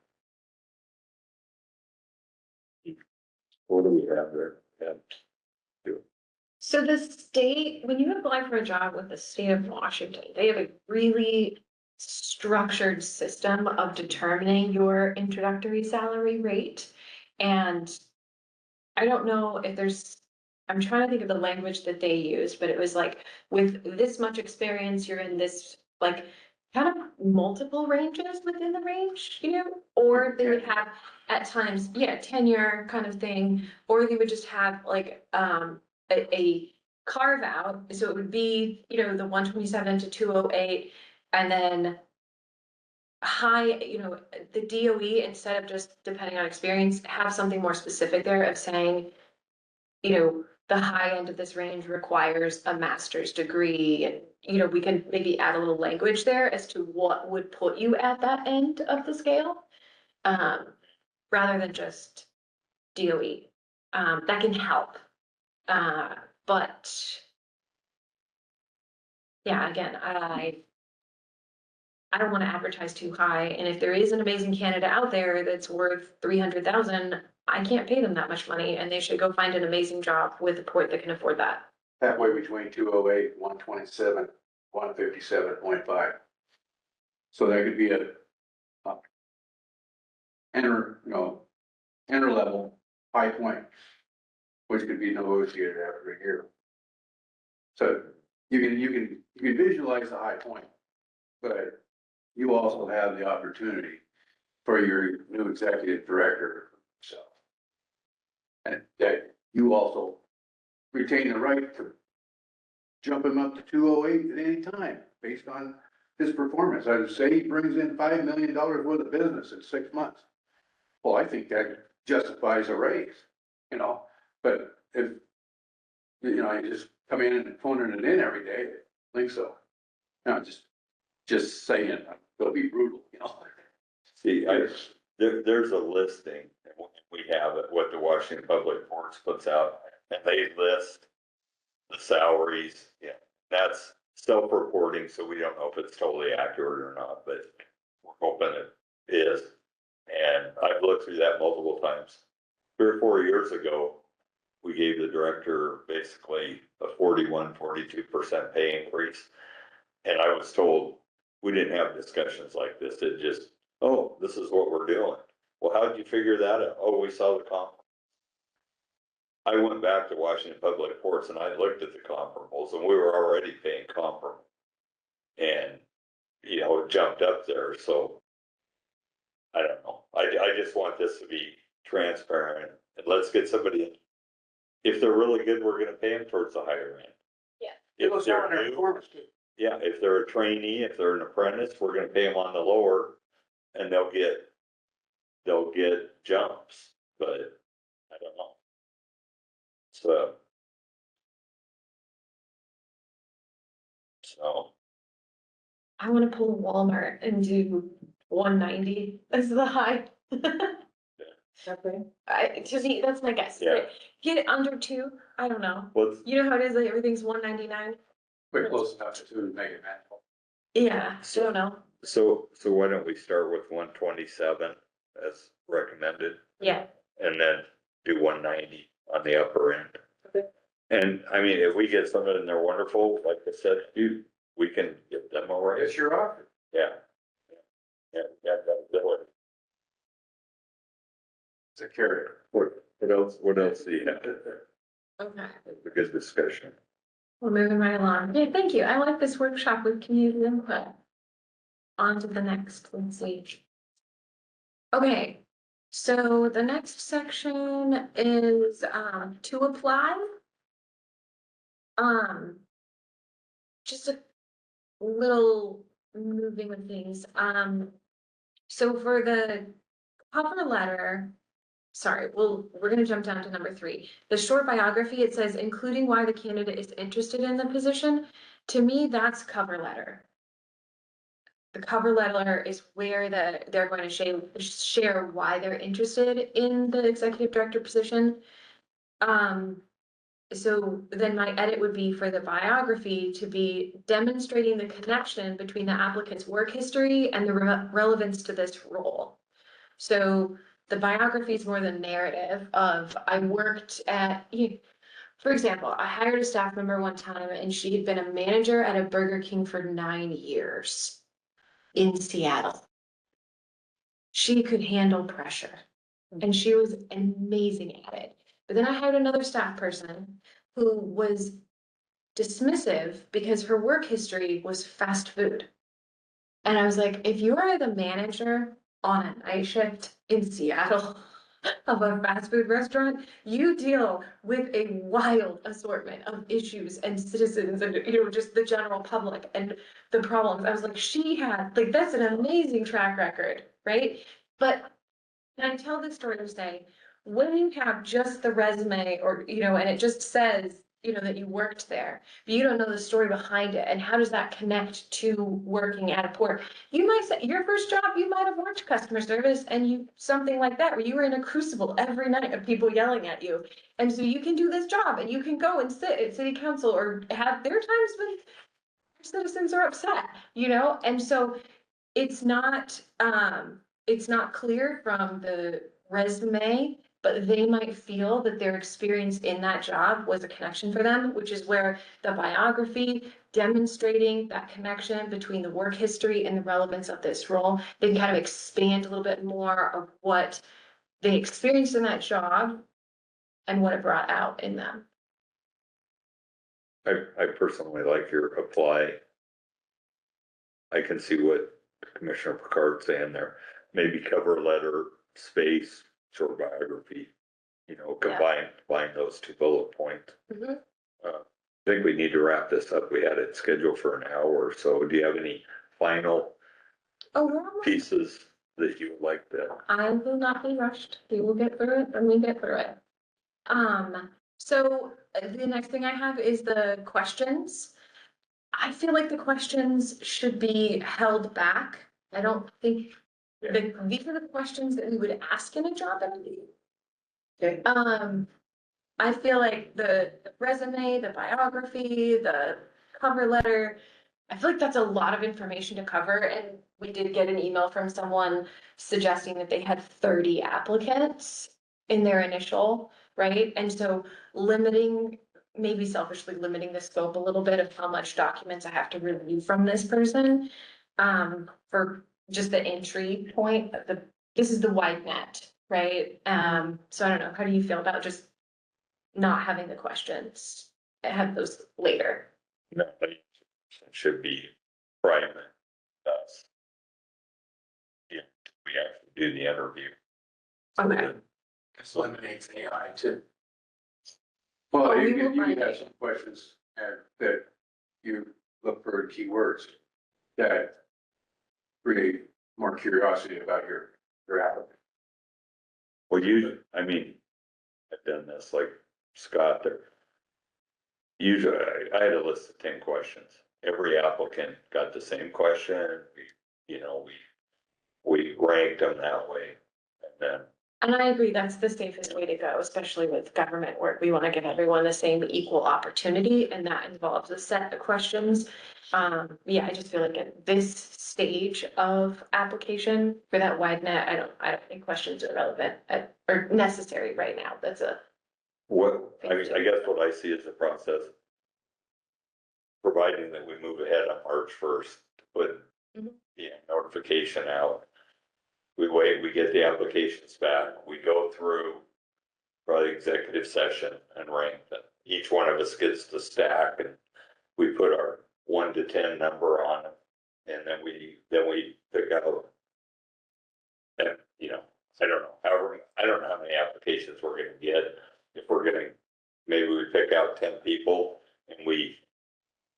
what do we have there? Yeah. So the state, when you apply for a job with the state of Washington, they have a really structured system of determining your introductory salary rate. And I don't know if there's, I'm trying to think of the language that they used, but it was like, with this much experience, you're in this, like, kind of multiple ranges within the range, you know? Or they would have at times, yeah, tenure kind of thing, or they would just have like, a carve out, so it would be, you know, the 127 to 208, and then high, you know, the DOE, instead of just depending on experience, have something more specific there of saying, you know, the high end of this range requires a master's degree, and, you know, we can maybe add a little language there as to what would put you at that end of the scale, rather than just DOE. That can help. But yeah, again, I don't want to advertise too high, and if there is an amazing candidate out there that's worth 300,000, I can't pay them that much money, and they should go find an amazing job with a port that can afford that. Halfway between 208, 127, 157.5. So that could be a enter level high point, which could be negotiated after a year. So you can visualize the high point, but you also have the opportunity for your new executive director. So, and that you also retain the right to jump him up to 208 at any time based on his performance. I would say he brings in $5 million worth of business in 6 months. Well, I think that justifies a raise, you know, but if, you know, you just come in and phoning it in every day, I think so. No, just saying, it'll be brutal, you know. See, there's a listing, and we have it, what the Washington Public Works puts out, and they list the salaries, yeah, that's self-reporting, so we don't know if it's totally accurate or not, but we're hoping it is. And I've looked through that multiple times. 3 or 4 years ago, we gave the director basically a 42% pay increase. And I was told, we didn't have discussions like this, it just, oh, this is what we're doing. Well, how did you figure that out? Oh, we saw the comp. I went back to Washington Public Courts and I looked at the comparables and we were already paying comparable. And, you know, it jumped up there, so. I don't know, I just want this to be transparent and let's get somebody. If they're really good, we're gonna pay them towards the higher end. Yeah. If they're new, yeah, if they're a trainee, if they're an apprentice, we're gonna pay them on the lower and they'll get jumps, but I don't know. So. I wanna pull Walmart and do 190 as the high. Okay. To me, that's my guess. Yeah. Get it under 2, I don't know. What's, You know how it is, like everything's 199? We're close enough to make it manageable. Yeah, I don't know. so why don't we start with 127 as recommended Yeah, and then do 190 on the upper end? Okay. And I mean, if we get something and they're wonderful, like I said, we can get them all right. It's your offer. Yeah. Yeah, that's it. It's a carrier. What else do you have? okay. It's a good discussion. We're moving right along. Yeah, thank you. I like this workshop with community input. On to the next, let's see. Okay, so the next section is to apply. Just a little moving with things. So for the cover letter, sorry, we're gonna jump down to number 3. The short biography, it says including why the candidate is interested in the position. To me, that's cover letter. The cover letter is where they're going to share why they're interested in the executive director position. So then my edit would be for the biography to be demonstrating the connection between the applicant's work history and the relevance to this role. So the biography is more the narrative of I worked at, for example, I hired a staff member one time and she had been a manager at a Burger King for 9 years in Seattle. She could handle pressure and she was amazing at it. But then I hired another staff person who was dismissive because her work history was fast food. And I was like, if you are the manager on a night shift in Seattle of a fast food restaurant, you deal with a wild assortment of issues and citizens and, just the general public and the problems. I was like, she had, like, that's an amazing track record, right? But and I tell this story to say, when you have just the resume or, and it just says, that you worked there, but you don't know the story behind it, and how does that connect to working at a port? You might say, your first job, you might have worked customer service and something like that, where you were in a crucible every night of people yelling at you. And so you can do this job and you can go and sit at city council or there are times when citizens are upset, and so it's not clear from the resume, but they might feel that their experience in that job was a connection for them, which is where the biography demonstrating that connection between the work history and the relevance of this role, they can kind of expand a little bit more of what they experienced in that job and what it brought out in them. I personally like your apply. I can see what Commissioner Picard's saying there, maybe cover letter, space, short biography, combine those 2 bullet points. Mhm. I think we need to wrap this up. We had it scheduled for an hour or so. Do you have any final pieces that you would like to? I will not be rushed. We will get through it when we get through it. So the next thing I have is the questions. I feel like the questions should be held back. I don't think these are the questions that we would ask in a job interview. Okay. I feel like the resume, the biography, the cover letter, I feel like that's a lot of information to cover, and we did get an email from someone suggesting that they had 30 applicants in their initial, right? And so maybe selfishly limiting the scope a little bit of how much documents I have to review from this person, for just the entry point, this is the wide net, right? So I don't know, how do you feel about just not having the questions, have those later. No, it should be private. That's. Yeah, we have to do the interview. So Okay. that- This eliminates AI too. Well, Oh, we you will can find have it. some questions that you look for keywords that create more curiosity about your applicant. Well, I mean, I've done this like Scott there. Usually, I had a list of 10 questions. Every applicant got the same question. We ranked them that way. And then, And I agree, that's the safest way to go, especially with government work. We want to give everyone the same equal opportunity, and that involves a set of questions. Yeah, I just feel like at this stage of application for that wide net, I don't think questions are relevant or necessary right now. That's a, I guess what I see as a process, providing that we move ahead on March 1st to put Mhm. the notification out. We wait, we get the applications back, we go through probably executive session and rank them. Each one of us gets the stack and we put our 1 to 10 number on them. And then we pick out. And, I don't know, I don't know how many applications we're gonna get. If we're gonna, maybe we pick out 10 people and we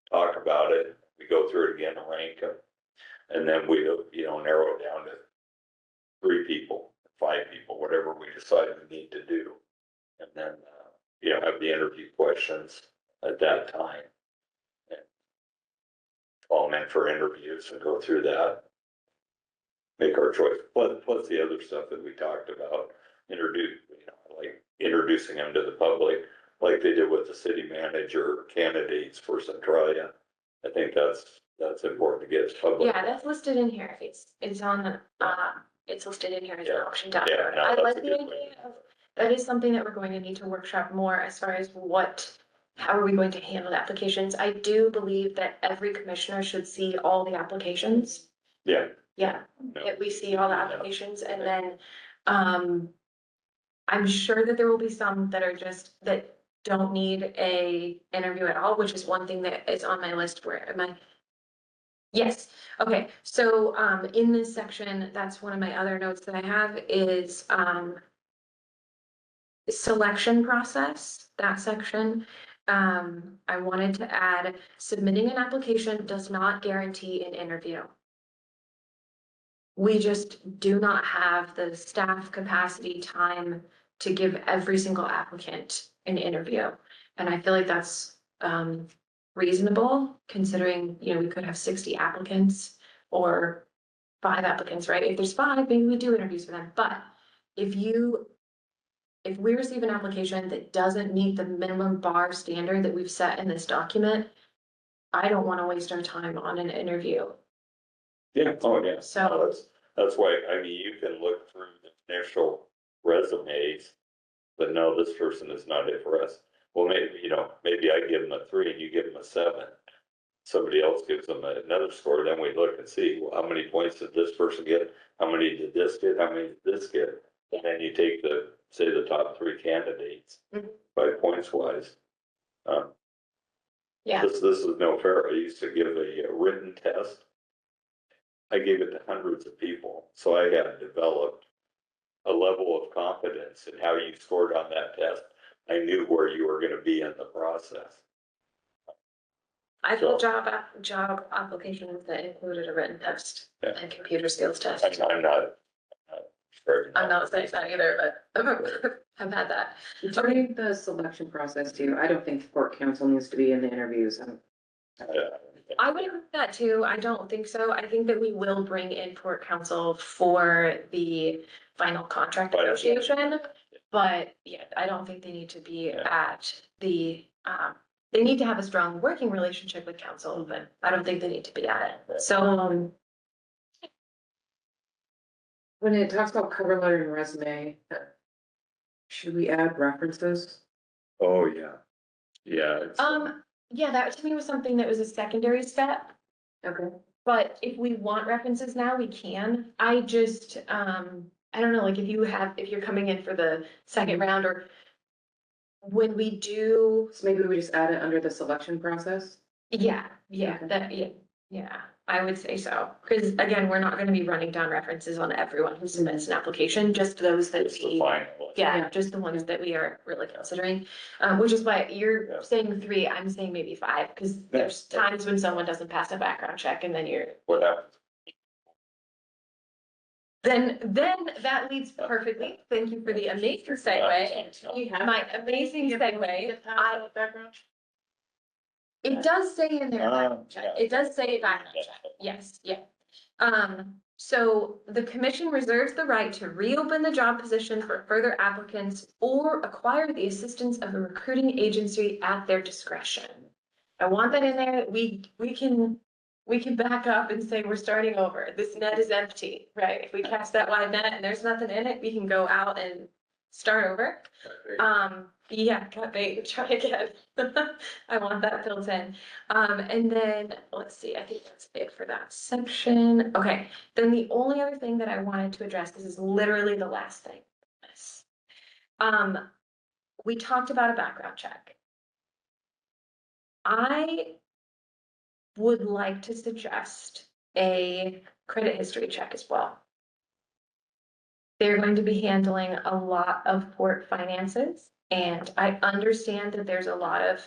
talk about it, we go through it again and rank them. And then we, narrow it down to 3 people, 5 people, whatever we decide we need to do. And then, have the interview questions at that time. And call them in for interviews and go through that. Make our choice, plus the other stuff that we talked about, like introducing them to the public, like they did with the city manager candidates for Centralia. I think that's important to get public. yeah, that's listed in here. It's on the, it's listed in here as an Yeah. option down Yeah, the road. no, I that's like a the good idea way. of, that is something that we're going to need to workshop more as far as how are we going to handle the applications? I do believe that every commissioner should see all the applications. Yeah. Yeah, No. that we see all the applications and then, I'm sure that there will be some that are that don't need a interview at all, which is one thing that is on my list. Where am I? Yes, okay, so, in this section, that's one of my other notes that I have is, selection process, that section. I wanted to add, submitting an application does not guarantee an interview. We just do not have the staff capacity time to give every single applicant an interview. And I feel like that's reasonable considering, we could have 60 applicants or 5 applicants, right? If there's 5, maybe we do interviews for them. But if we receive an application that doesn't meet the minimum bar standard that we've set in this document, I don't want to waste our time on an interview. Yeah, oh, yeah. So- No, that's why, you can look through the initial resumes, but no, this person is not it for us. Well, maybe I give them a 3 and you give them a 7. Somebody else gives them another score, then we look and see, well, how many points did this person get? How many did this get? How many did this get? And then you take say the top 3 candidates Mhm. by points wise. Yeah, This is no fair. I used to give a written test. I gave it to hundreds of people, so I had developed a level of confidence in how you scored on that test. I knew where you were gonna be in the process. I feel job applications that included a written test Yeah. and computer skills test. I'm not very. I'm not saying that either, but I've had that. During the selection process too, I don't think court counsel needs to be in the interviews. I would agree with that too. I don't think so. I think that we will bring in court counsel for the final contract Final. negotiation. But yeah, I don't think they need to be at the, they need to have a strong working relationship with counsel, but I don't think they need to be at it. So, When it talks about cover letter and resume, should we add references? Oh, yeah. Yeah. yeah, that to me was something that was a secondary step. Okay. But if we want references now, we can. I just, I don't know, like if you're coming in for the second round or when we do, So maybe we just add it under the selection process? yeah, Okay. yeah, I would say so. Cause again, we're not gonna be running down references on everyone who submits an application, just those that It's the we, final. yeah, Yeah. just the ones that we are really considering. Which is why Yeah. you're saying 3, I'm saying maybe 5, cause there's times when someone doesn't pass a background check and then you're, What happens? then that leads perfectly. Thank you for the amazing segue. My amazing segue. It does say in there, background check. It does say background check, yes, yeah. So the commission reserves the right to reopen the job position for further applicants or acquire the assistance of a recruiting agency at their discretion. I want that in there, we can back up and say we're starting over, this net is empty, right? If we cast that wide net and there's nothing in it, we can go out and start over. Yeah, cut bait, try again. I want that built in. And then, let's see, I think that's it for that section. Okay, then the only other thing that I wanted to address, this is literally the last thing. We talked about a background check. I would like to suggest a credit history check as well. They're going to be handling a lot of port finances, and I understand that there's a lot of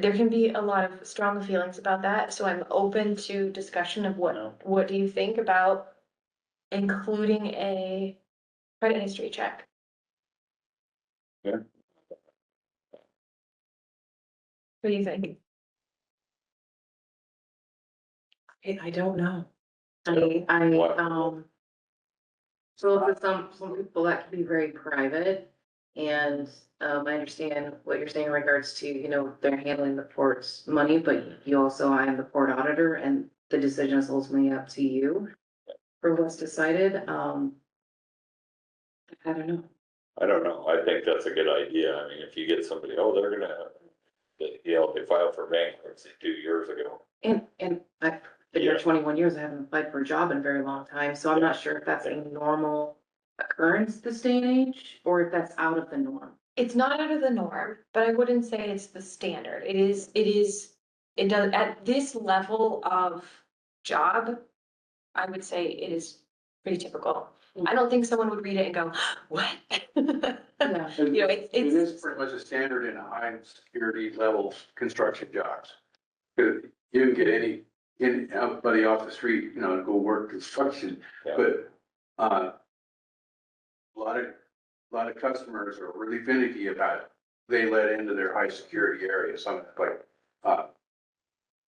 there can be a lot of strong feelings about that, so I'm open to discussion of what do you think about including a credit history check? Yeah. What do you think? I don't know. What? So for some people that can be very private. And, I understand what you're saying in regards to, you know, they're handling the port's money, but you also, I am the port auditor and the decision is ultimately up to you. For what's decided, I don't know. I don't know, I think that's a good idea, I mean, if you get somebody, oh, they're gonna, they filed for bankruptcy 2 years ago. And I've been here Yeah. 21 years, I haven't applied for a job in a very long time, so I'm not sure if that's a normal occurrence this day and age, or if that's out of the norm. It's not out of the norm, but I wouldn't say it's the standard. It does, at this level of job, I would say it is pretty typical. I don't think someone would read it and go, what? Yeah. You know, It is pretty much a standard in a high security level construction jobs. 'Cause you can get anybody off the street, you know, to go work construction, Yeah. but, a lot of customers are really finicky about it. They let into their high security area, something like,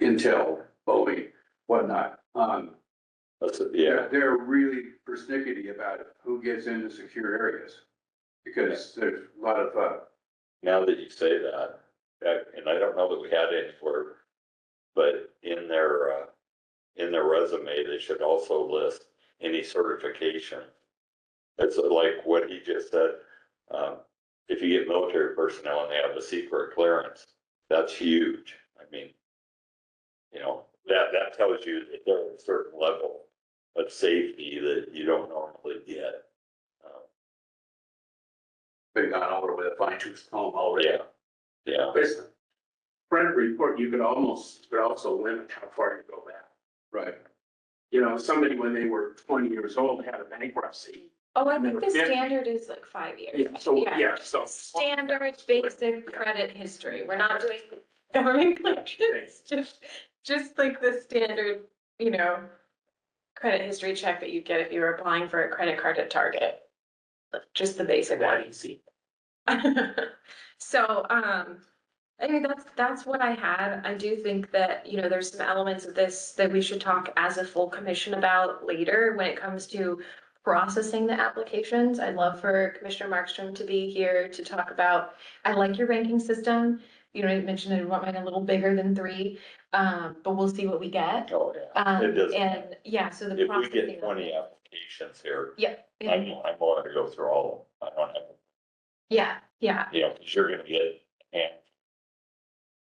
Intel, Boeing, whatnot. They're really persnickety about it, who gets into secure areas. Because there's a lot of, Now that you say that, and I don't know that we had anywhere, but in their resume, they should also list any certification. It's like what he just said, if you get military personnel and they have a secret clearance, that's huge. I mean, you know, that tells you that they're at a certain level of safety that you don't normally get. been gone over with a fine tooth comb already. Yeah. This credit report, you could also limit how far you go back. Right. You know, somebody when they were 20 years old had a bankruptcy. Oh, I think the Yeah. standard is like 5 years. Yeah, so. Standard basic credit history. We're not doing government collections, just like the standard, you know, credit history check that you get if you were applying for a credit card at Target. Just the basic one. So, I mean, that's what I had. I do think that, you know, there's some elements of this that we should talk as a full commission about later when it comes to processing the applications. I'd love for Commissioner Markstrom to be here to talk about, I like your ranking system. You know, you mentioned I want mine a little bigger than 3, but we'll see what we get. Oh, yeah. It doesn't matter. And yeah, so the If we processing. get 20 applications here, Yeah, I'm going to go through all of them. I don't have, yeah, you know, because you're gonna get, and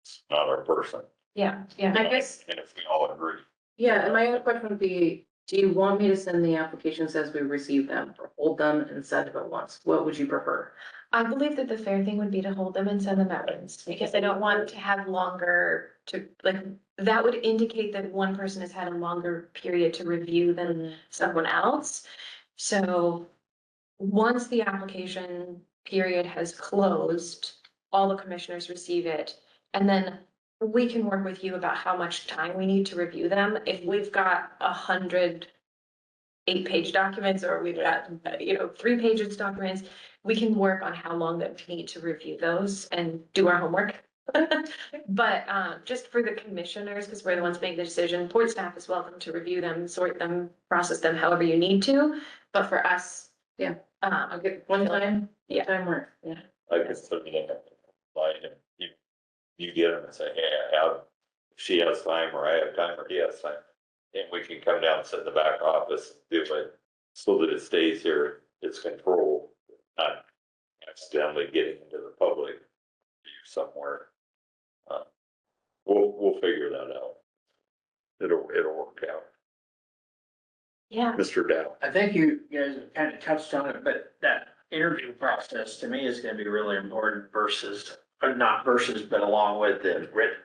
it's not our person. yeah. I guess, And if we all agree. yeah, and my other question would be, Do you want me to send the applications as we receive them, or hold them and send them at once? What would you prefer? I believe that the fair thing would be to hold them and send them at once, because I don't want to have longer to, like, that would indicate that one person has had a longer period to review than someone else. So once the application period has closed, all the commissioners receive it, and then we can work with you about how much time we need to review them. If we've got 100 8-page documents, or we've got, 3 pages documents, we can work on how long that we need to review those and do our homework. But just for the commissioners, because we're the ones making the decision, board staff is welcome to review them, sort them, process them however you need to. But for us, Yeah. Okay, One time? Yeah. Time work, yeah. I can put it in line and you get them and say, hey, I have, she has time, or I have time, or he has time. And we can come down and sit in the back office, and do it, so that it stays here, it's controlled, not accidentally getting into the public view somewhere. We'll figure that out. It'll work out. yeah, Mr. Dow. I think you guys have kind of touched on it, but that interview process to me is gonna be really important versus, or not versus, but along with the written.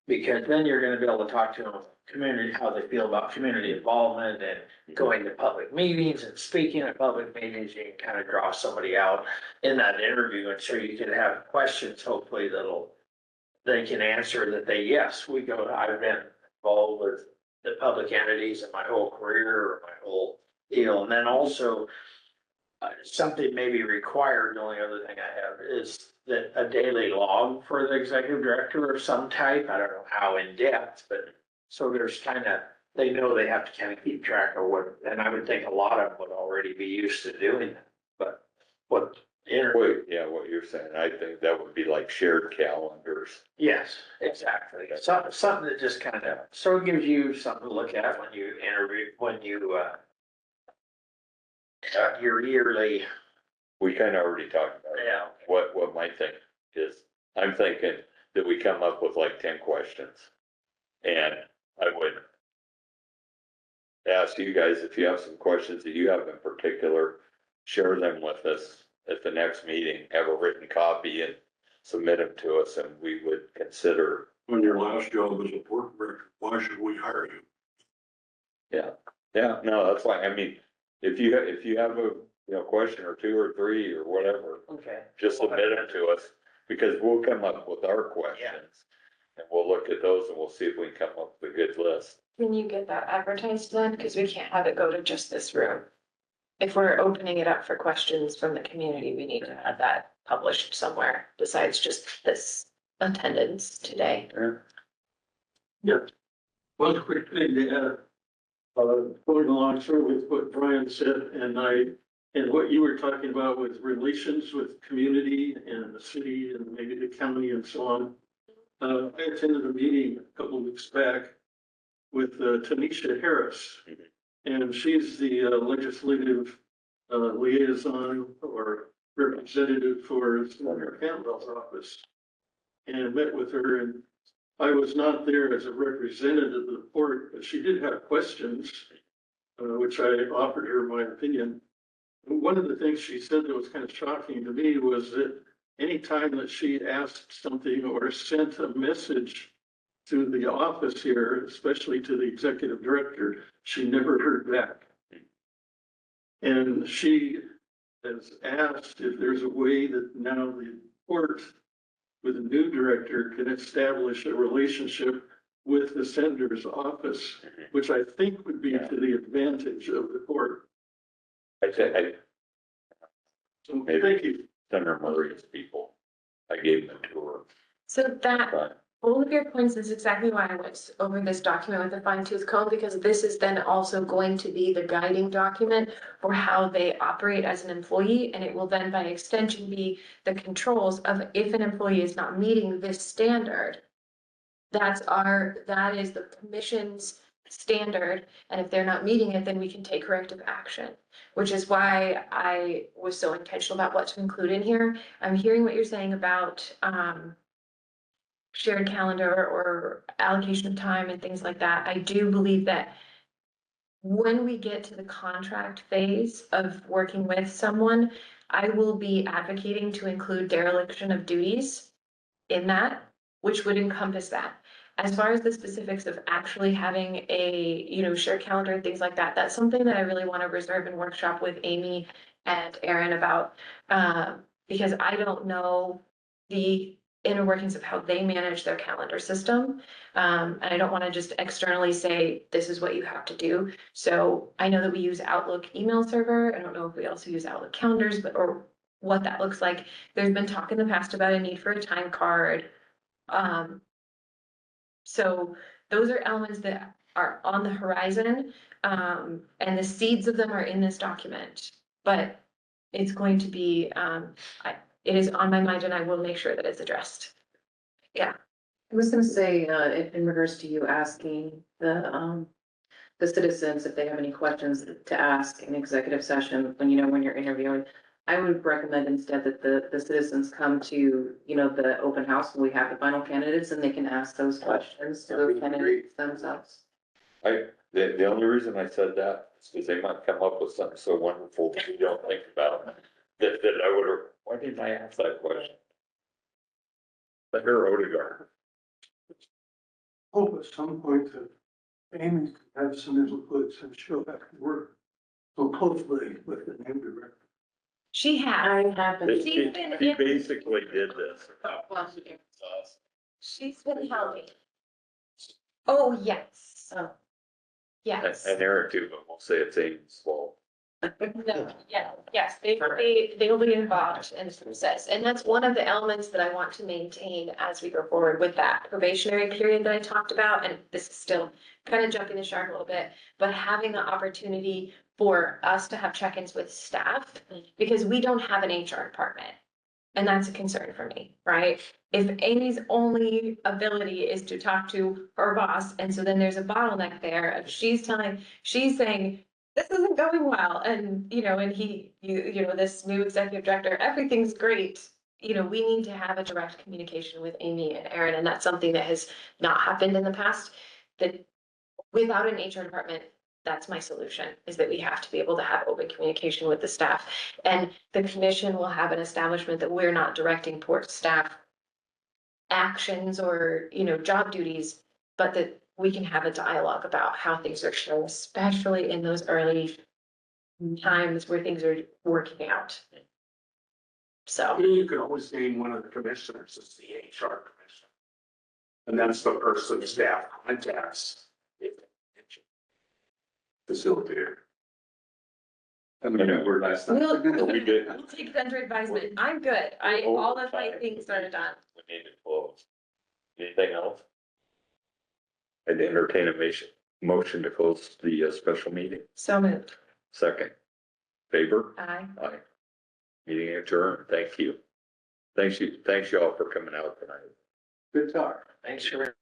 Because then you're gonna be able to talk to them, community, how they feel about community involvement and going to public meetings and speaking at public meetings. You can kind of draw somebody out in that interview, and so you can have questions, hopefully they can answer that yes, I've been involved with the public entities in my whole career or my whole deal. And then also something maybe required, the only other thing I have is that a daily log for the executive director of some type. I don't know how in depth, but so there's kind of, they know they have to kind of keep track of what, and I would think a lot of them would already be used to doing that. But what Wait, yeah, what you're saying, I think that would be like shared calendars. Yes, exactly. Something that just kind of, so it gives you something to look at when you interview, when you, your yearly, We kind of already talked about it. yeah. What my thing is, I'm thinking that we come up with like 10 questions. And I would ask you guys, if you have some questions that you have in particular, share them with us at the next meeting, have a written copy and submit them to us, and we would consider. On your last job as a board director, why should we hire you? Yeah, no, that's fine. I mean, if you have a, question or 2 or 3 or whatever, Okay. just submit them to us, because we'll come up with our questions. And we'll look at those and we'll see if we can come up with a good list. can you get that advertised then? Because we can't have it go to just this room. If we're opening it up for questions from the community, we need to have that published somewhere besides just this attendance today. One quick thing to add, going along sort of with what Brian said, and what you were talking about with relations with community and the city and maybe the county and so on. I attended a meeting a couple of weeks back with Tanisha Harris, and she's the legislative liaison or representative for Senator Campbell's office. And met with her, and I was not there as a representative of the board, but she did have questions, which I offered her my opinion. One of the things she said that was kind of shocking to me was that anytime that she asked something or sent a message to the office here, especially to the executive director, she never heard back. And she has asked if there's a way that now the court with a new director can establish a relationship with the senator's office, which I think would be to the advantage of the court. So Maybe. thank you. Senator Murray's people, I gave them a tour. So that, But all of your points is exactly why I went over this document with a fine tooth comb, because this is then also going to be the guiding document for how they operate as an employee. And it will then by extension be the controls of if an employee is not meeting this standard. That is the commission's standard. And if they're not meeting it, then we can take corrective action, which is why I was so intentional about what to include in here. I'm hearing what you're saying about, shared calendar or allocation of time and things like that. I do believe that when we get to the contract phase of working with someone, I will be advocating to include dereliction of duties in that, which would encompass that. As far as the specifics of actually having a, shared calendar and things like that, that's something that I really want to reserve and workshop with Amy and Aaron about. Because I don't know the inner workings of how they manage their calendar system. And I don't want to just externally say, this is what you have to do. So I know that we use Outlook email server. I don't know if we also use Outlook calendars, or what that looks like. There's been talk in the past about a need for a time card. So those are elements that are on the horizon, and the seeds of them are in this document. But it's going to be, it is on my mind, and I will make sure that it's addressed. I was gonna say, in regards to you asking the citizens if they have any questions to ask in executive session when you're interviewing. I would recommend instead that the citizens come to, the open house when we have the final candidates and they can ask those questions to those candidates themselves. The only reason I said that is because they might come up with something so wonderful that you don't think about, that I would have, why didn't I ask that question? Let her Odegaard. Hope at some point that Amy could have some input since she'll have to work so closely with the new director. She has. I haven't. She basically did this. She's been helping. Oh, yes. Oh. Yes. And Eric too, but we'll say it's Amy's fault. No, yes, they will be involved in the process, and that's one of the elements that I want to maintain as we go forward with that probationary period that I talked about, and this is still kind of jumping the shark a little bit, but having the opportunity for us to have check-ins with staff, because we don't have an HR department. And that's a concern for me, right? If Amy's only ability is to talk to her boss, and so then there's a bottleneck there, if she's saying, this isn't going well, and, and this new executive director, everything's great. We need to have a direct communication with Amy and Aaron, and that's something that has not happened in the past. That without an HR department, that's my solution, is that we have to be able to have open communication with the staff. And the commission will have an establishment that we're not directing towards staff actions or, job duties, but that we can have a dialogue about how things are shown, especially in those early times where things are working out. So. You can always name one of the commissioners as the HR commissioner. And that's the person the staff contacts. Facilitator. I mean, we're last night. We did. We'll take it under advisement. I'm good. All of my things are done. We need to close. Anything else? I'd entertain a motion to close the special meeting. So moved. Second. Favor? Aye. Aye. Meeting adjourned. Thank you. Thanks you all for coming out tonight. Good talk. Thanks for